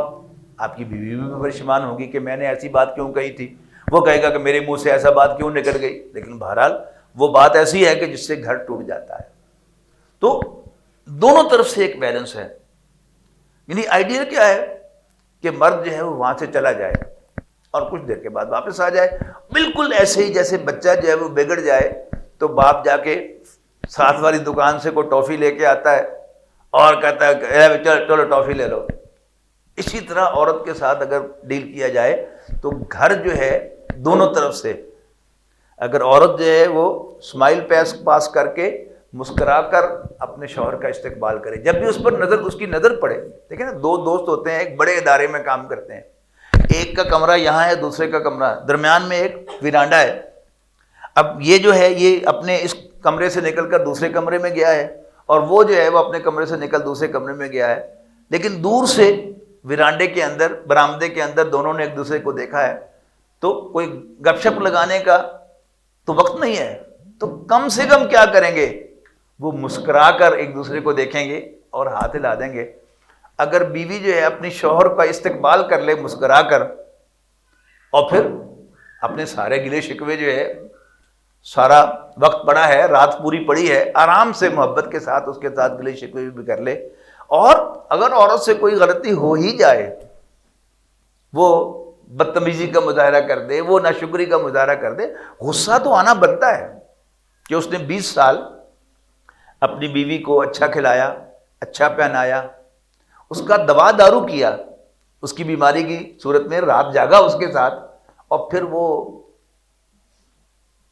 آپ کی بیوی بھی پشیمان ہوگی کہ میں نے ایسی بات کیوں کہی تھی. وہ کہے گا کہ میرے منہ سے ایسا بات کیوں نکل گئی. لیکن بہرحال وہ بات ایسی ہے کہ جس سے گھر ٹوٹ جاتا ہے. تو دونوں طرف سے ایک بیلنس ہے. یعنی آئیڈیا کیا ہے کہ مرد جو ہے وہ وہاں سے چلا جائے اور کچھ دیر کے بعد واپس آ جائے. بالکل ایسے ہی جیسے بچہ جو ہے وہ بگڑ جائے تو باپ جا کے ساتھ والی دکان سے کوئی ٹافی لے کے آتا ہے اور کہتا ہے کہ چلو ٹافی لے لو. اسی طرح عورت کے ساتھ اگر ڈیل کیا جائے تو گھر جو ہے دونوں طرف سے، اگر عورت جو ہے وہ اسمائل پاس کر کے مسکرا کر اپنے شوہر کا استقبال کرے جب بھی اس پر اس کی نظر پڑے. دیکھیں نا، 2 دوست ہوتے ہیں، ایک بڑے ادارے میں کام کرتے ہیں، ایک کا کمرہ یہاں ہے، دوسرے کا کمرہ درمیان میں ایک ویرانڈا ہے. اب یہ جو ہے یہ اپنے اس کمرے سے نکل کر دوسرے کمرے میں گیا ہے، اور وہ جو ہے وہ اپنے کمرے سے نکل دوسرے کمرے میں گیا ہے. لیکن دور سے ویرانڈے کے اندر، برآمدے کے اندر دونوں نے ایک دوسرے کو دیکھا ہے، تو کوئی گپ شپ لگانے کا تو وقت نہیں ہے. تو کم سے کم کیا کریں گے؟ وہ مسکرا کر ایک دوسرے کو دیکھیں گے اور ہاتھ ہلا دیں گے. اگر بیوی جو ہے اپنی شوہر کا استقبال کر لے مسکرا کر، اور پھر اپنے سارے گلے شکوے جو ہے، سارا وقت پڑا ہے، رات پوری پڑی ہے، آرام سے محبت کے ساتھ اس کے ساتھ گلے شکوے بھی کر لے. اور اگر عورت سے کوئی غلطی ہو ہی جائے، وہ بدتمیزی کا مظاہرہ کر دے، وہ ناشکری کا مظاہرہ کر دے، غصہ تو آنا بنتا ہے کہ اس نے 20 سال اپنی بیوی کو اچھا کھلایا، اچھا پہنایا، اس کا دوا دارو کیا، اس کی بیماری کی صورت میں رات جاگا اس کے ساتھ، اور پھر وہ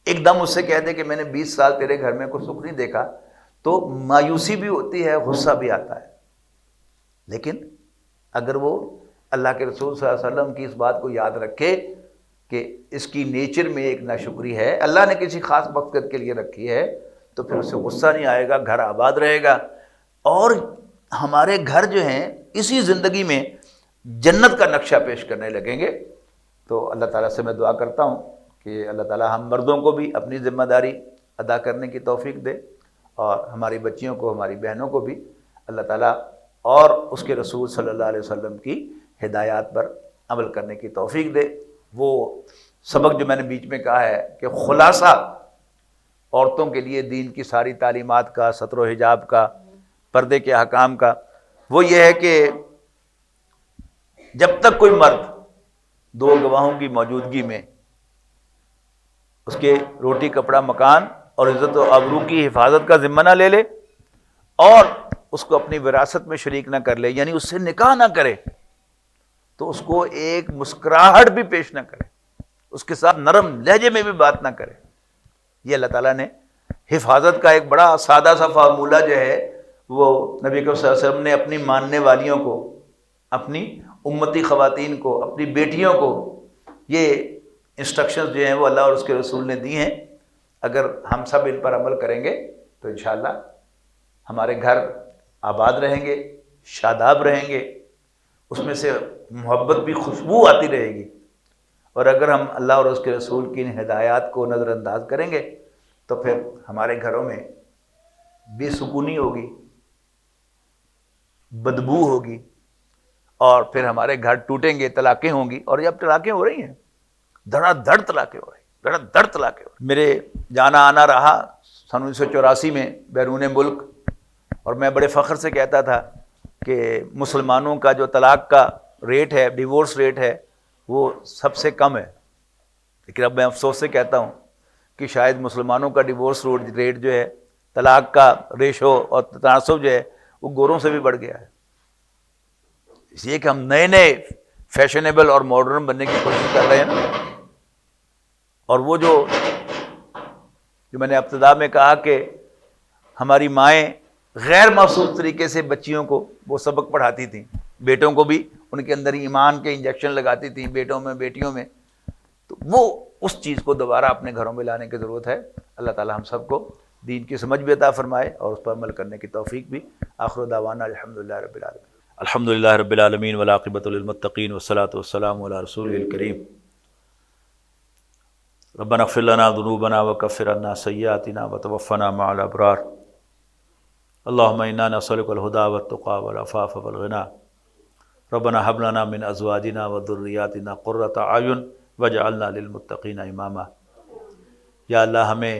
ایک دم اس سے کہہ دے کہ میں نے 20 سال تیرے گھر میں کوئی سکھ نہیں دیکھا، تو مایوسی بھی ہوتی ہے، غصہ بھی آتا ہے۔ لیکن اگر وہ اللہ کے رسول صلی اللہ علیہ وسلم کی اس بات کو یاد رکھے کہ اس کی نیچر میں ایک ناشکری ہے، اللہ نے کسی خاص مقصد کے لیے رکھی ہے، تو پھر اسے غصہ نہیں آئے گا، گھر آباد رہے گا، اور ہمارے گھر جو ہیں اسی زندگی میں جنت کا نقشہ پیش کرنے لگیں گے۔ تو اللہ تعالیٰ سے میں دعا کرتا ہوں کہ اللہ تعالیٰ ہم مردوں کو بھی اپنی ذمہ داری ادا کرنے کی توفیق دے، اور ہماری بچیوں کو، ہماری بہنوں کو بھی اللہ تعالیٰ اور اس کے رسول صلی اللہ علیہ وسلم کی ہدایات پر عمل کرنے کی توفیق دے۔ وہ سبق جو میں نے بیچ میں کہا ہے کہ خلاصہ عورتوں کے لیے دین کی ساری تعلیمات کا، ستر و حجاب کا، پردے کے احکام کا، وہ یہ ہے کہ جب تک کوئی مرد دو گواہوں کی موجودگی میں اس کے روٹی کپڑا مکان اور عزت و آبرو کی حفاظت کا ذمہ نہ لے لے، اور اس کو اپنی وراثت میں شریک نہ کر لے، یعنی اس سے نکاح نہ کرے، تو اس کو ایک مسکراہٹ بھی پیش نہ کرے، اس کے ساتھ نرم لہجے میں بھی بات نہ کرے۔ یہ اللہ تعالیٰ نے حفاظت کا ایک بڑا سادہ سا فارمولہ جو ہے وہ نبی کریم صلی اللہ علیہ وسلم نے اپنی ماننے والیوں کو، اپنی امتی خواتین کو، اپنی بیٹیوں کو یہ انسٹرکشنز جو ہیں وہ اللہ اور اس کے رسول نے دی ہیں۔ اگر ہم سب ان پر عمل کریں گے تو انشاءاللہ ہمارے گھر آباد رہیں گے، شاداب رہیں گے، اس میں سے محبت بھی خوشبو آتی رہے گی۔ اور اگر ہم اللہ اور اس کے رسول کی ان ہدایات کو نظر انداز کریں گے تو پھر ہمارے گھروں میں بے سکونی ہوگی، بدبو ہوگی، اور پھر ہمارے گھر ٹوٹیں گے، طلاقیں ہوں گی، اور اب طلاقیں ہو رہی ہیں، دھڑا دھڑ طلاقیں ہو رہی ہیں، دھڑا دھڑ طلاقیں ہو رہی ہیں۔ میرے جانا آنا رہا سن 1984 میں بیرون ملک، اور میں بڑے فخر سے کہتا تھا کہ مسلمانوں کا جو طلاق کا ریٹ ہے، ڈیورس ریٹ ہے، وہ سب سے کم ہے۔ لیکن اب میں افسوس سے کہتا ہوں کہ شاید مسلمانوں کا ڈیورس ریٹ جو ہے، طلاق کا ریشو اور تناسب جو ہے، وہ گوروں سے بھی بڑھ گیا ہے، اس لیے کہ ہم نئے نئے فیشنیبل اور ماڈرن بننے کی کوشش کر رہے ہیں نا۔ اور وہ جو میں نے ابتدا میں کہا کہ ہماری مائیں غیر محسوس طریقے سے بچیوں کو وہ سبق پڑھاتی تھیں، بیٹوں کو بھی ان کے اندر ایمان کے انجیکشن لگاتی تھیں، بیٹوں میں بیٹیوں میں، تو وہ اس چیز کو دوبارہ اپنے گھروں میں لانے کی ضرورت ہے۔ اللہ تعالی ہم سب کو دین کی سمجھ بھی عطا فرمائے اور اس پر عمل کرنے کی توفیق بھی۔ آخر دعوانا الحمدللہ رب العالمین، الحمدللہ رب العالمین والعاقبۃ للمتقین والصلاۃ والسلام علی رسول الکریم۔ ربنا اغفر لنا ذنوبنا وکفر عنا سیئاتنا وتوفنا مع الابرار۔ اللهم انا نسألك الهدى والتقى والعفاف والغنى۔ ربنا هب لنا من ازواجنا وذرياتنا قرة اعین واجعلنا للمتقین اماما۔ یا اللہ ہمیں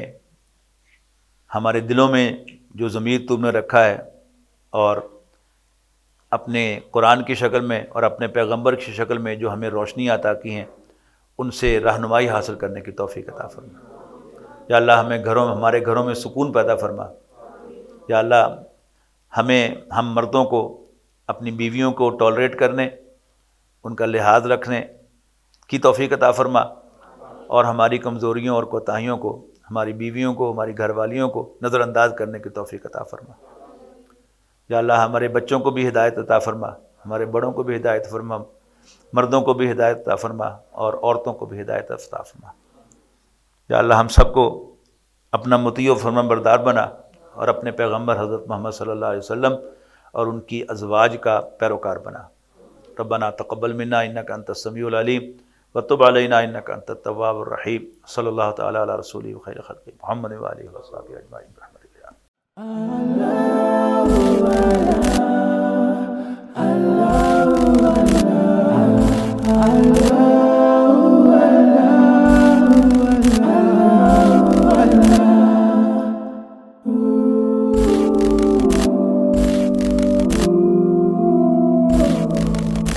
ہمارے دلوں میں جو ضمیر تم نے رکھا ہے، اور اپنے قرآن کی شکل میں اور اپنے پیغمبر کی شکل میں جو ہمیں روشنی عطا کی ہیں، ان سے رہنمائی حاصل کرنے کی توفیق عطا فرما۔ یا اللہ ہمیں ہمارے گھروں میں سکون پیدا فرما۔ یا اللہ ہم مردوں کو اپنی بیویوں کو ٹالریٹ کرنے، ان کا لحاظ رکھنے کی توفیق عطا فرما، اور ہماری کمزوریوں اور کوتاہیوں کو، ہماری بیویوں کو، ہماری گھر والیوں کو نظر انداز کرنے کی توفیق عطا فرما۔ یا اللہ ہمارے بچوں کو بھی ہدایت عطا فرما، ہمارے بڑوں کو بھی ہدایت فرما، مردوں کو بھی ہدایت عطا فرما، اور عورتوں کو بھی ہدایت عطا فرما۔ یا اللہ ہم سب کو اپنا مطیع و فرمان بردار بنا، اور اپنے پیغمبر حضرت محمد صلی اللہ علیہ وسلم اور ان کی ازواج کا پیروکار بنا۔ ربنا تقبل منا انک انت السمیع العلیم وتب علینا انک انت التواب الرحیم۔ صلی اللہ تعالی علی رسولہ خیر خلق محمد و آلہ و صحبہ اجمعین برحمتک یا